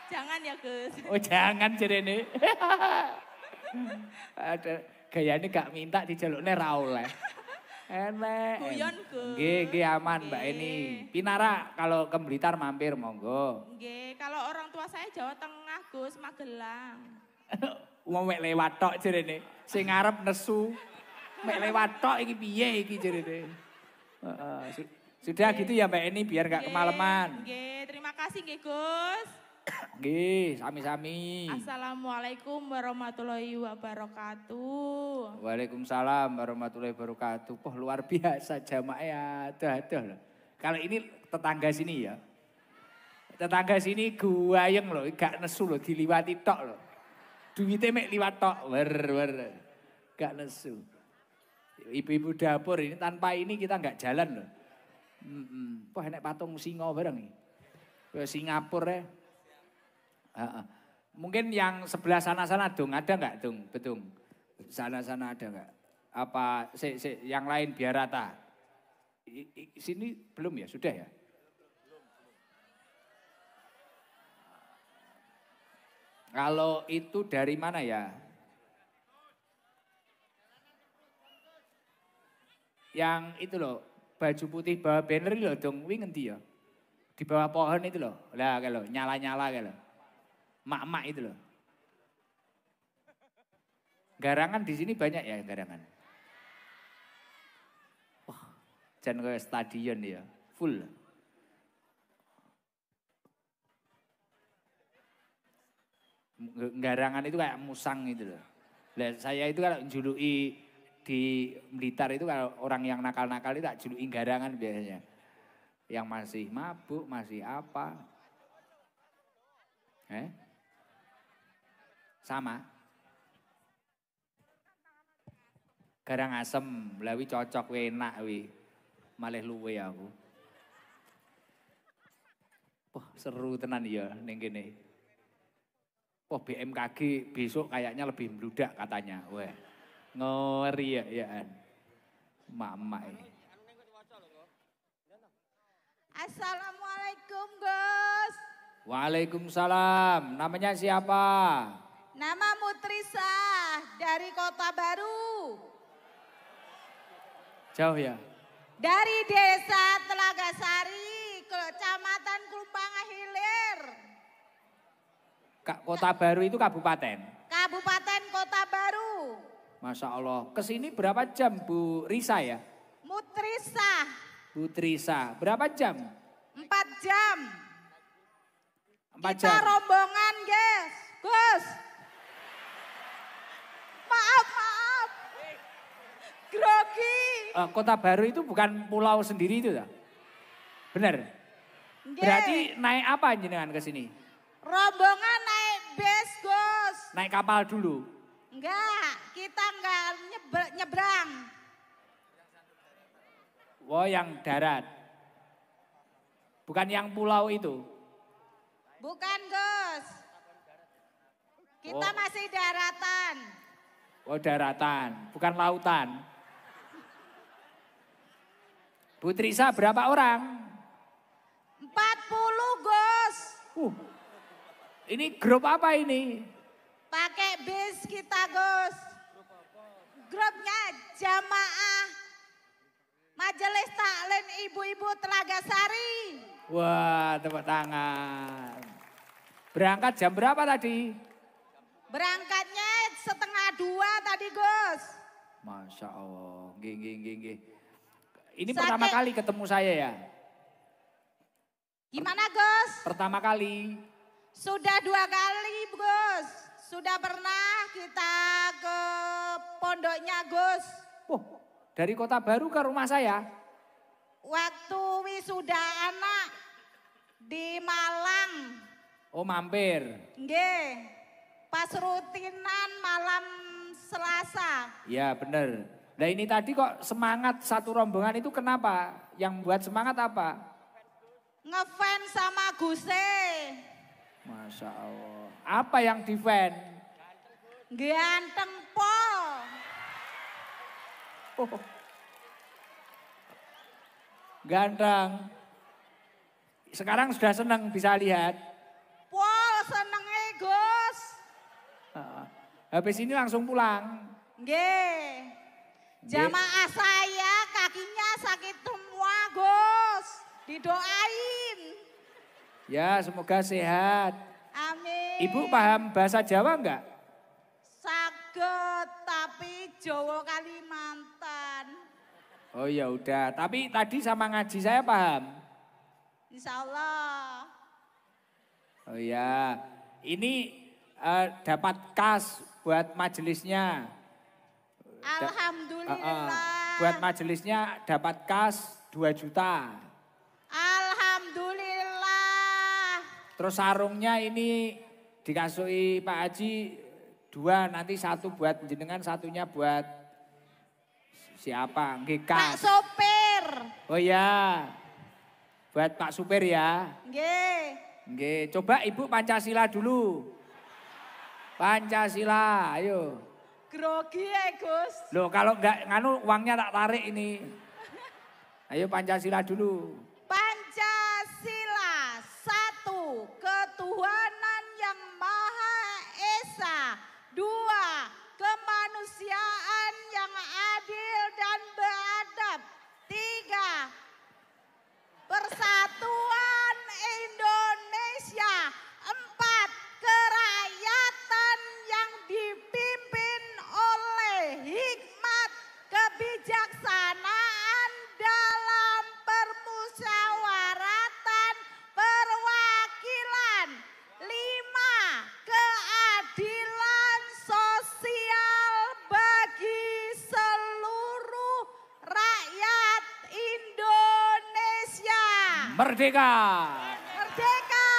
Jangan ya, Gus. Oh jangan jerene. Ada gayane gak minta dijalukne ra oleh. Enek. Guyon, Gus. Nggih aman Mbak Nggih. Eni. Pinara kalau ke Blitar mampir monggo. Nggih, kalau orang tua saya Jawa Tengah, Gus, Magelang. Wong mek lewat tok jerene. Sing ngarep nesu. Mek lewat tok iki piye iki jerene. Heeh. Sudah gitu ya Mbak Eni biar gak Nggih, kemalaman. Nggih, terima kasih nggih, Gus. Nggih, sami-sami. Assalamualaikum warahmatullahi wabarakatuh. Waalaikumsalam warahmatullahi wabarakatuh. Wah luar biasa jamaah aduh loh. Kalau ini tetangga sini ya. Tetangga sini guayeng loh, gak nesu loh, diliwati tok loh. Duitnya mek liwat tok, wer. Gak nesu. Ibu-ibu dapur ini tanpa ini kita gak jalan loh. Wah enek patung singa bareng nih. Ke Singapura ya. Mungkin yang sebelah sana-sana dong, ada nggak dong, betung? Sana-sana ada nggak? Apa yang lain biar rata? Sini belum ya, sudah ya? Kalau itu dari mana ya? Yang itu loh, baju putih bawah banner loh dong, wih ngendi ya? Di bawah pohon itu loh, lah kalau nyala-nyala kalau. Mak-mak itu loh. Garangan di sini banyak ya garangan. Wah, jangan kayak stadion ya, full. Garangan itu kayak musang itu loh. Lah saya itu kalau juluki di Blitar itu kalau orang yang nakal-nakal itu tak juluki garangan biasanya. Yang masih mabuk, masih apa. Sama. Garang asem, lawi cocok enak wi. Malih luwe aku. Wah, seru tenan ya ning kene. Wah, BMKG besok kayaknya lebih membludak katanya. Wah. Ngeri ya, Mak-mak ini. Assalamualaikum, Gus. Waalaikumsalam. Namanya siapa? Nama Mutrisa dari Kota Baru. Jauh ya? Dari Desa Telagasari, Kecamatan Klumpang Hilir. Kota Baru itu kabupaten. Kabupaten Kota Baru. Masya Allah. Kesini berapa jam Bu Risa ya? Mutrisa, Bu Trisa. Berapa jam? 4 jam. 4 Kita jam. rombongan, guys. Gus. Maaf. Grogi. Kota Baru itu bukan pulau sendiri itu ya? Benar? Nggih. Berarti naik apa jenengan ke sini? Rombongan naik bis, Gus. Naik kapal dulu. Enggak, kita enggak nyebrang. Oh yang darat. Bukan yang pulau itu. Bukan, Gus. Kita Oh. masih daratan. Oh daratan, bukan lautan. Bu Trisa berapa orang? 40, Gus. Ini grup apa ini? Pakai bis kita, Gus. Grupnya jamaah Majelis Taklim Ibu-Ibu Telaga Sari. Wah tepuk tangan. Berangkat jam berapa tadi? Berangkatnya 1:30 tadi, Gus. Masya Allah, nggih. Ini Sakit. pertama kali ketemu saya ya? Gimana, Gus? Pertama kali. Sudah 2 kali, Gus. Sudah pernah kita ke pondoknya, Gus. Dari Kota Baru ke rumah saya? Waktu wisuda anak di Malang. Oh mampir. Nggih. Pas rutinan malam Selasa. Ya benar. Nah ini tadi kok semangat satu rombongan itu kenapa? Yang buat semangat apa? Ngefans sama Guse. Masya Allah. Apa yang di-fan? Ganteng pol. Ganteng. Sekarang sudah senang bisa lihat. Pol senenge, Gus. Habis ini langsung pulang. Nggih. Jamaah saya kakinya sakit semua, Gus. Didoain. Ya semoga sehat. Amin. Ibu paham bahasa Jawa enggak? Saged, tapi Jawa Kalimantan. Oh ya udah, tapi tadi sama ngaji saya paham. Insya Allah. Oh ya, ini dapat kas buat majelisnya. Alhamdulillah. Buat majelisnya dapat kas 2 juta. Alhamdulillah. Terus sarungnya ini dikasui Pak Haji 2, nanti 1 buat jenengan, satunya buat siapa? Nggih Pak kas. sopir. Oh ya, buat Pak supir ya. Nggih. Nggih, coba Ibu Pancasila dulu. Pancasila, ayo. Grogi ya, Gus. Loh kalau enggak nganu uangnya tak tarik ini. Ayo Pancasila dulu. Pancasila, 1. Ketuhanan yang Maha Esa. 2. Kemanusiaan yang adil dan beradab. 3. Persatuan Indonesia. 4. Kerakyatan yang dipimpin oleh hikmat kebijaksanaan dalam permusyawaratan perwakilan. 5. Keadilan sosial bagi seluruh rakyat Indonesia. Merdeka. Merdeka.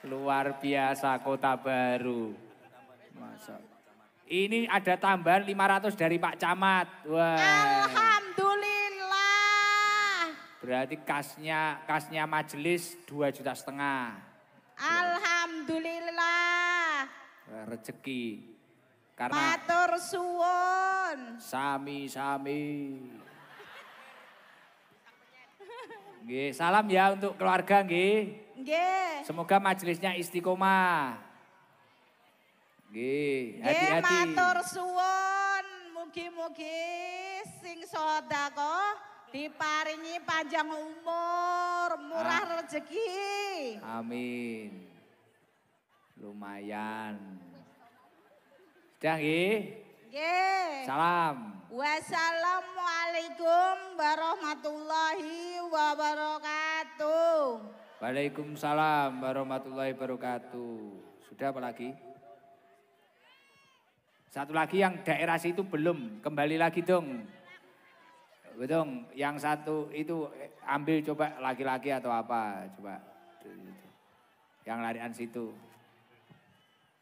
Luar biasa Kota Baru. Masa. Ini ada tambahan 500 dari Pak Camat. Wah. Alhamdulillah. Berarti kasnya majelis 2,5 juta. Alhamdulillah. Rezeki. Karena Matur suwun. sami-sami. Nggih, salam ya untuk keluarga nggih. Nggih. Semoga majelisnya istiqomah. Nggih, Nggih, hati-hati. matur suwun. Mugi-mugi sing sedekah diparingi panjang umur, murah rezeki. Amin. Lumayan. Sudah nggih? Nggih. Salam. Wassalamualaikum warahmatullahi wabarakatuh. Waalaikumsalam warahmatullahi wabarakatuh. Sudah apa lagi? Satu lagi yang daerah situ belum, kembali lagi dong. Betul, yang satu itu ambil coba laki-laki atau apa, coba. Yang larian situ.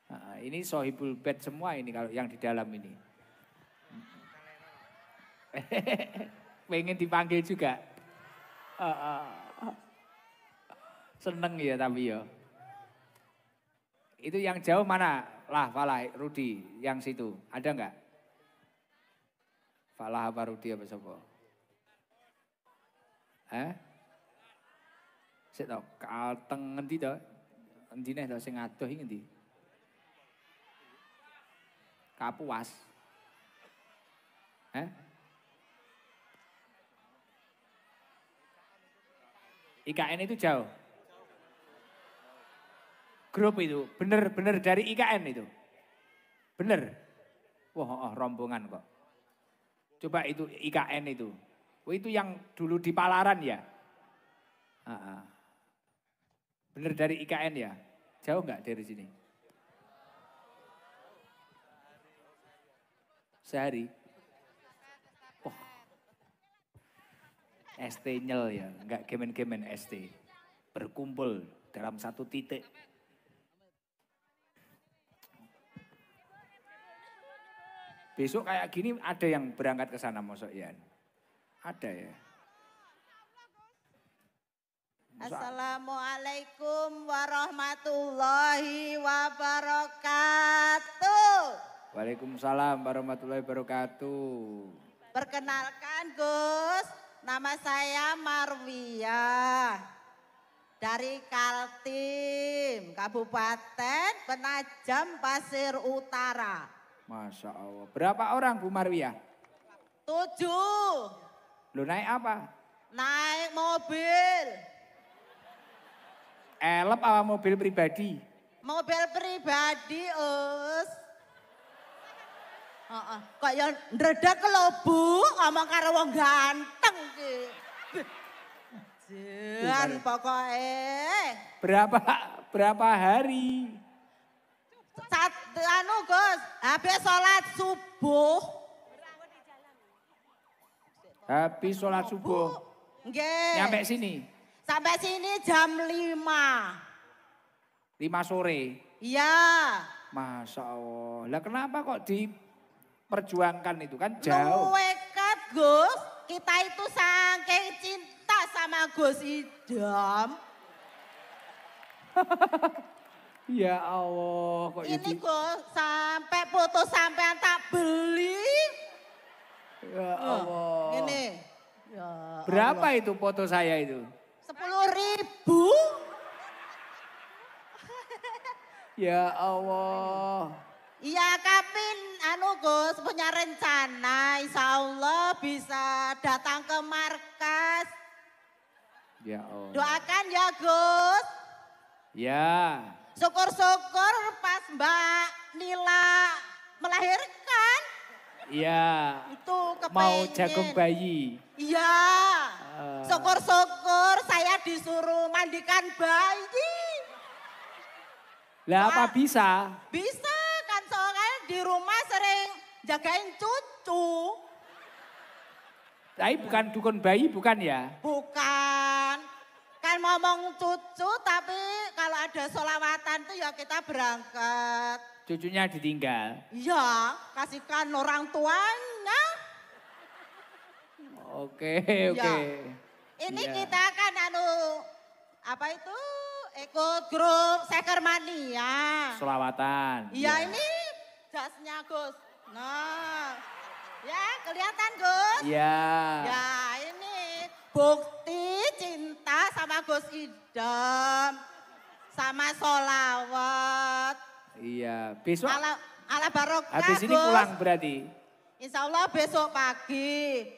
Nah, ini sohibul bed semua ini kalau yang di dalam ini. Pengen dipanggil juga. Seneng ya tapi ya. Itu yang jauh mana? Lah, Falah, Rudi, yang situ. Ada enggak? Falah apa Rudi apa siapa? Sik to, kalteng ngendi to? Endine to sing adoh iki ngendi? Kapuas. IKN itu jauh. Grup itu, bener-bener dari IKN itu. Bener. Wah, rombongan kok. Coba itu IKN itu. Oh, itu yang dulu di Palaran ya? Bener dari IKN ya? Jauh nggak dari sini? Sehari? Wah. ST nyel ya, nggak gemen-gemen ST. Berkumpul dalam satu titik. Besok kayak gini ada yang berangkat ke sana mosok ya? Ada ya? Assalamualaikum warahmatullahi wabarakatuh. Waalaikumsalam warahmatullahi wabarakatuh. Perkenalkan Gus, nama saya Marwiyah. Dari Kaltim, Kabupaten Penajam Pasir Utara. Masya Allah. Berapa orang Bu Marwiyah? 7. Lu naik apa? Naik mobil. Elep apa mobil pribadi? Mobil pribadi, Us. Kok yang ndredeg lho Bu, ngomong karo wong ganteng ki. Jan pokoknya. Berapa hari? Gus, habis sholat subuh. Habis sholat subuh. Nggih. Nyampe sini? Sampai sini jam 5. 5 sore? Iya. Masya Allah. Lah kenapa kok diperjuangkan itu kan jauh? Nuwekat Gus, kita itu saking cinta sama Gus Idam. Ya Allah. Kok ini Gus, sampai foto sampean tak beli. Ya Allah. Ini. Ya berapa Allah. Itu foto saya itu? 10.000. Ya Allah. Iya Kapin, Gus punya rencana insya Allah bisa datang ke markas. Ya Allah. Doakan ya Gus. Ya. Syukur-syukur pas Mbak Nila melahirkan. Iya. Itu kepengen. Mau jagung bayi. Iya. Syukur-syukur saya disuruh mandikan bayi. Lah apa bisa? Bisa kan soalnya di rumah sering jagain cucu. Tapi bukan dukun bayi bukan ya? Bukan. Kan ngomong cucu tapi kalau ada sholawatan tuh ya kita berangkat. Cucunya ditinggal? Iya, kasihkan orang tuanya. Oke. Ini ya. kita kan apa itu ikut grup Sekermania. Sholawatan. Iya ya. Ini jasnya Gus. Nah, ya kelihatan Gus. Iya. Ya ini bukti cinta sama Gus Idam. Sama sholawat. Iya, besok. Ala barokah habis ini Gus. pulang berarti? Insya Allah besok pagi.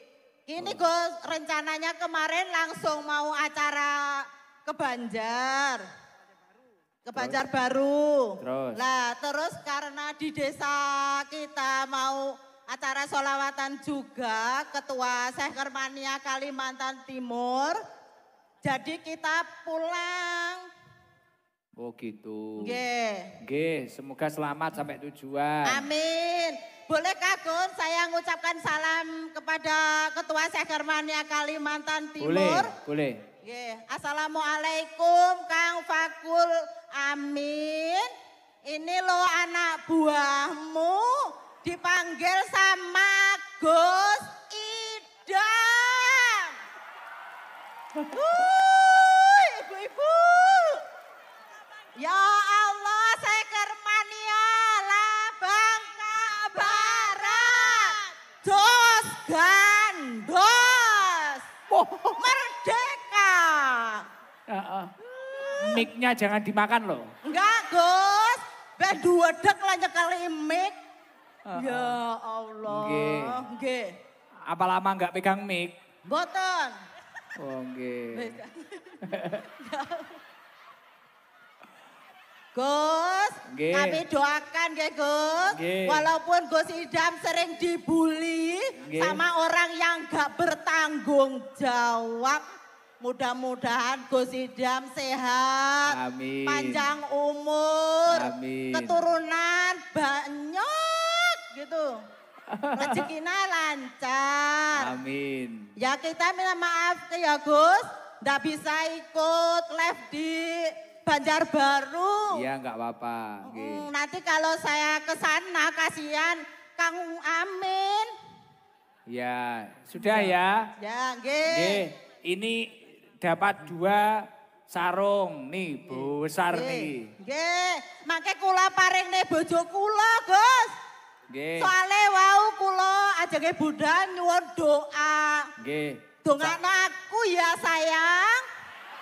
Ini Gus rencananya kemarin langsung mau acara ke Banjar. ke Banjarbaru. Terus? Lah terus karena di desa kita mau acara sholawatan juga, Ketua Sekhermania Kalimantan Timur. Jadi kita pulang. Oh gitu. Nggih. Nggih, semoga selamat sampai tujuan. Amin. Boleh Gun, saya mengucapkan salam kepada Ketua Sekhermania Kalimantan Timur. Boleh. Nggih. Assalamualaikum Kang Fakul Amin. Ini lo anak buahmu dipanggil sama Gus Idam. Ibu-ibu. Ya Allah, Sekhermania Bangka Barat. Dos gandos. Merdeka. Mic-nya jangan dimakan loh. Enggak, Gus. Beduedek lah nyekali mic. Ya Allah. Nggih. Apa lama nggak pegang mic? Mboten. Oh nggih. Gus, Nggih. kami doakan ya Gus. Nggih. Walaupun Gus Idam sering dibully Nggih. sama orang yang gak bertanggung jawab. Mudah-mudahan Gus Idam sehat, Amin. panjang umur, Amin. keturunan banyak gitu. Rezekinya lancar. Amin. Ya kita minta maaf ya Gus, nggak bisa ikut live di Banjarbaru. Iya nggak apa-apa. Nggih. Nanti kalau saya ke sana kasihan Kang Amin. Ya, sudah ya. Ya, nggih. Nggih, ini dapat 2 sarung nih, besar nih. Nggih, mangke kula paringne bojo kula, Gus. Nggih. Soale wau kula ajenge Bunda nyuwun doa. Nggih. Dongakno aku ya sayang.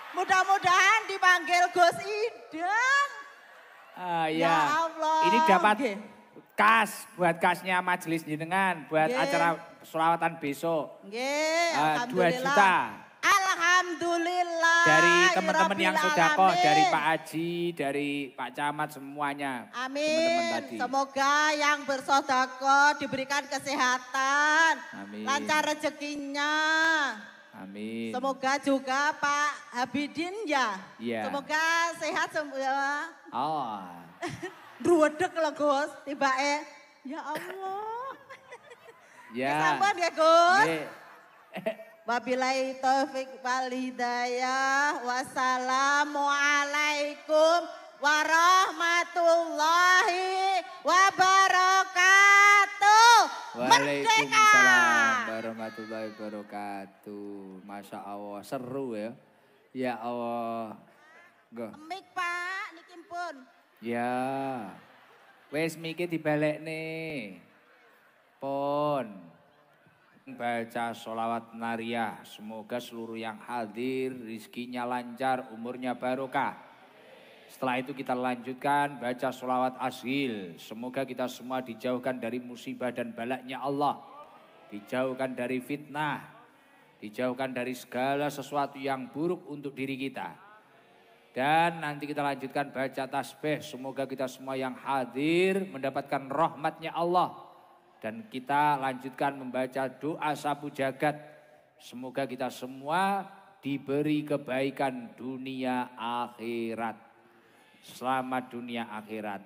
Mudah-mudahan dipanggil Gus Idam. Ya. Ya Allah. Ini dapat Nggih. kas buat kasnya majelis jenengan buat Nggih. acara sholawatan besok. Nggih, 2 juta. Alhamdulillah. Dari teman-teman yang Rabbil sedekah, alamin. dari Pak Haji, dari Pak Camat semuanya. Teman-teman Amin. tadi. Semoga yang bersedekah diberikan kesehatan. Amin. Lancar rezekinya. Amin. Semoga juga Pak Habidin ya. Iya. Semoga sehat semua. Oh. Druwedek lho Gus, tibake. Ya Allah. Ya. Sampun ya Gus. Nggih. Wabillahi taufik wal hidayah. Wassalamualaikum warahmatullahi wabarakatuh. Waalaikumsalam warahmatullahi wabarakatuh. Masya Allah, seru ya. Ya Allah. Go. Mik Pak, niki pun. Ya. Wes miki dibalik nih. Pon. Baca sholawat nariyah. Semoga seluruh yang hadir rizkinya lancar, umurnya barokah. Setelah itu kita lanjutkan baca sholawat ashil. Semoga kita semua dijauhkan dari musibah dan balaknya Allah. Dijauhkan dari fitnah. Dijauhkan dari segala sesuatu yang buruk untuk diri kita. Dan nanti kita lanjutkan baca tasbih. Semoga kita semua yang hadir mendapatkan rahmatnya Allah. Dan kita lanjutkan membaca doa sapu jagat. Semoga kita semua diberi kebaikan dunia akhirat. Selamat dunia akhirat.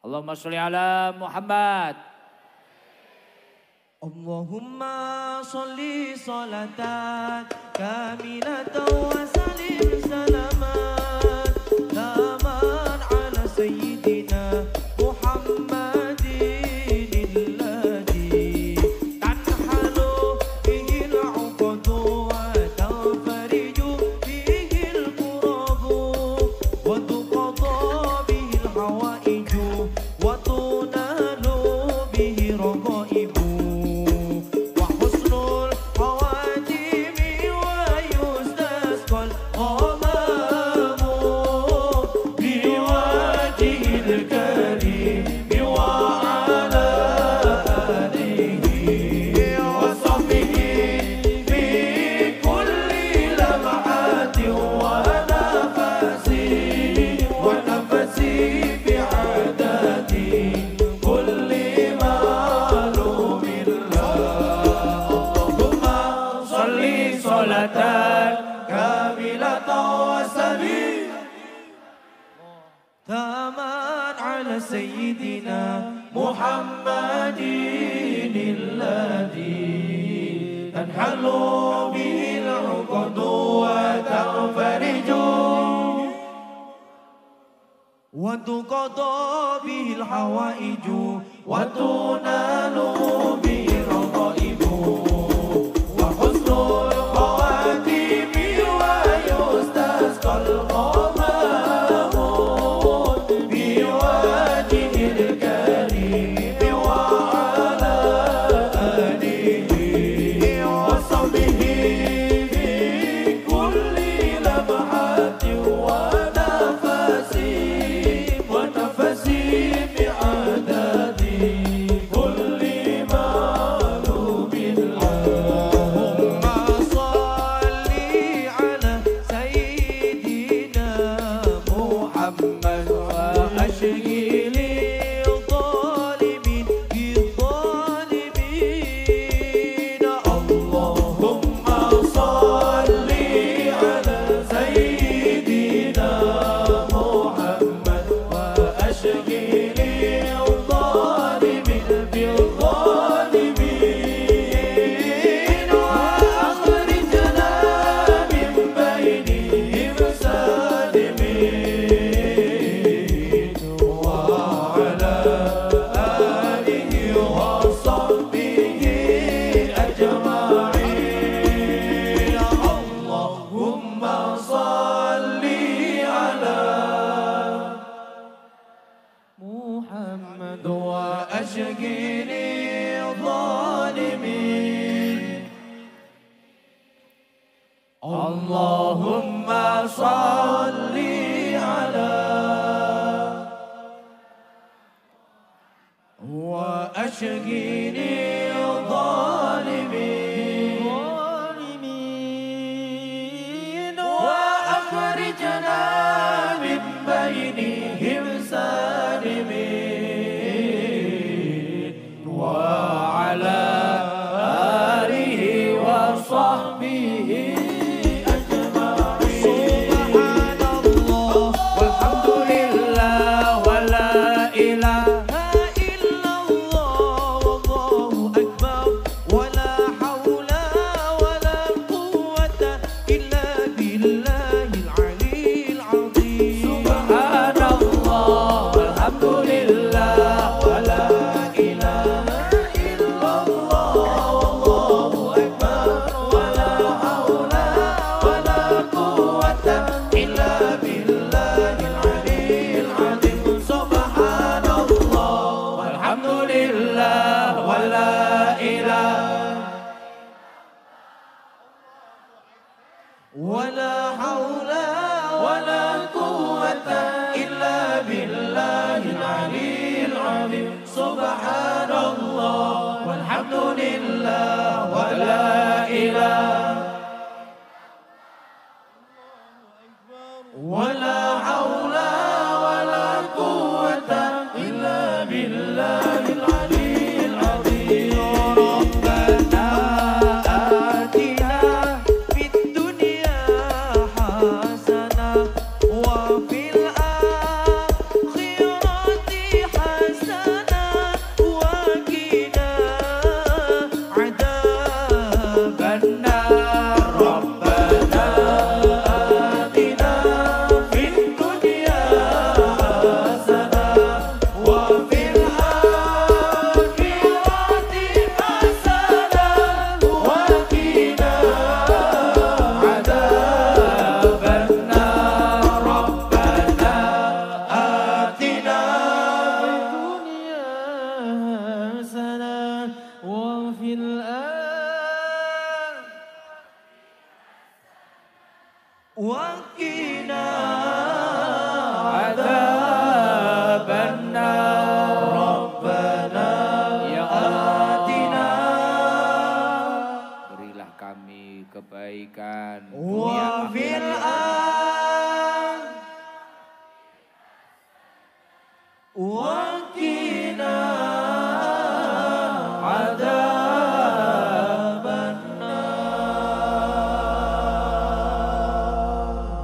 Allahumma sholli ala Muhammad. Allahumma sholli sholatan kamilatan wa salim salaman taman ala sayyidina Muhammad. Call سيدنا محمد الذي تنحل به العقد وتنفرج وتقضى به الحوائج وتنال به الرغائب وحسن الخواتيم ويستسقى الغمام بوجه الكريم وعلى آله وصحبه في كل لمحة ونفس بعدد كل معلوم اللهم صل على سيدنا محمد وأشغل الظالمين بالظالمين اللهم صل على سيدنا محمد وأشغل الظالمين بالظالمين وأخرجنا من بينهم سالمين وعلى آله وصحبه أجمعين اللهم صل على محمد وأشغل الظالمين اللهم صل على وأشغل الظالمين وأخرجنا من بينهم سالمين وعلى آله وصحبه أجمعين سبحان الله والحمد لله ولا إله إلا الله والله أكبر ولا حول ولا قوة إلا بالله العلي العظيم سبحان الله والحمد لله ولا إله إلا الله والله أكبر ولا حول ولا قوة إلا بالله العلي العظيم سبحان الله والحمد لله ولا إله ولا حول ولا قوة إلا بالله العلي العظيم سبحان الله والحمد لله ولا إله ولا حول ولا قوة إلا بالله العلي العظيم ربنا آتنا في الدنيا حسنة وفي الآخرة حسنة وقنا عذاب النار ربنا آتنا في الدنيا حسنة وفي الآخرة حسنة وقنا عذاب النار ربنا آتنا في الدنيا حسنة وفي وقنا عذاب النار ربنا آتنا Berilah kami kebaikan وفي akhirat. الآخرة وقنا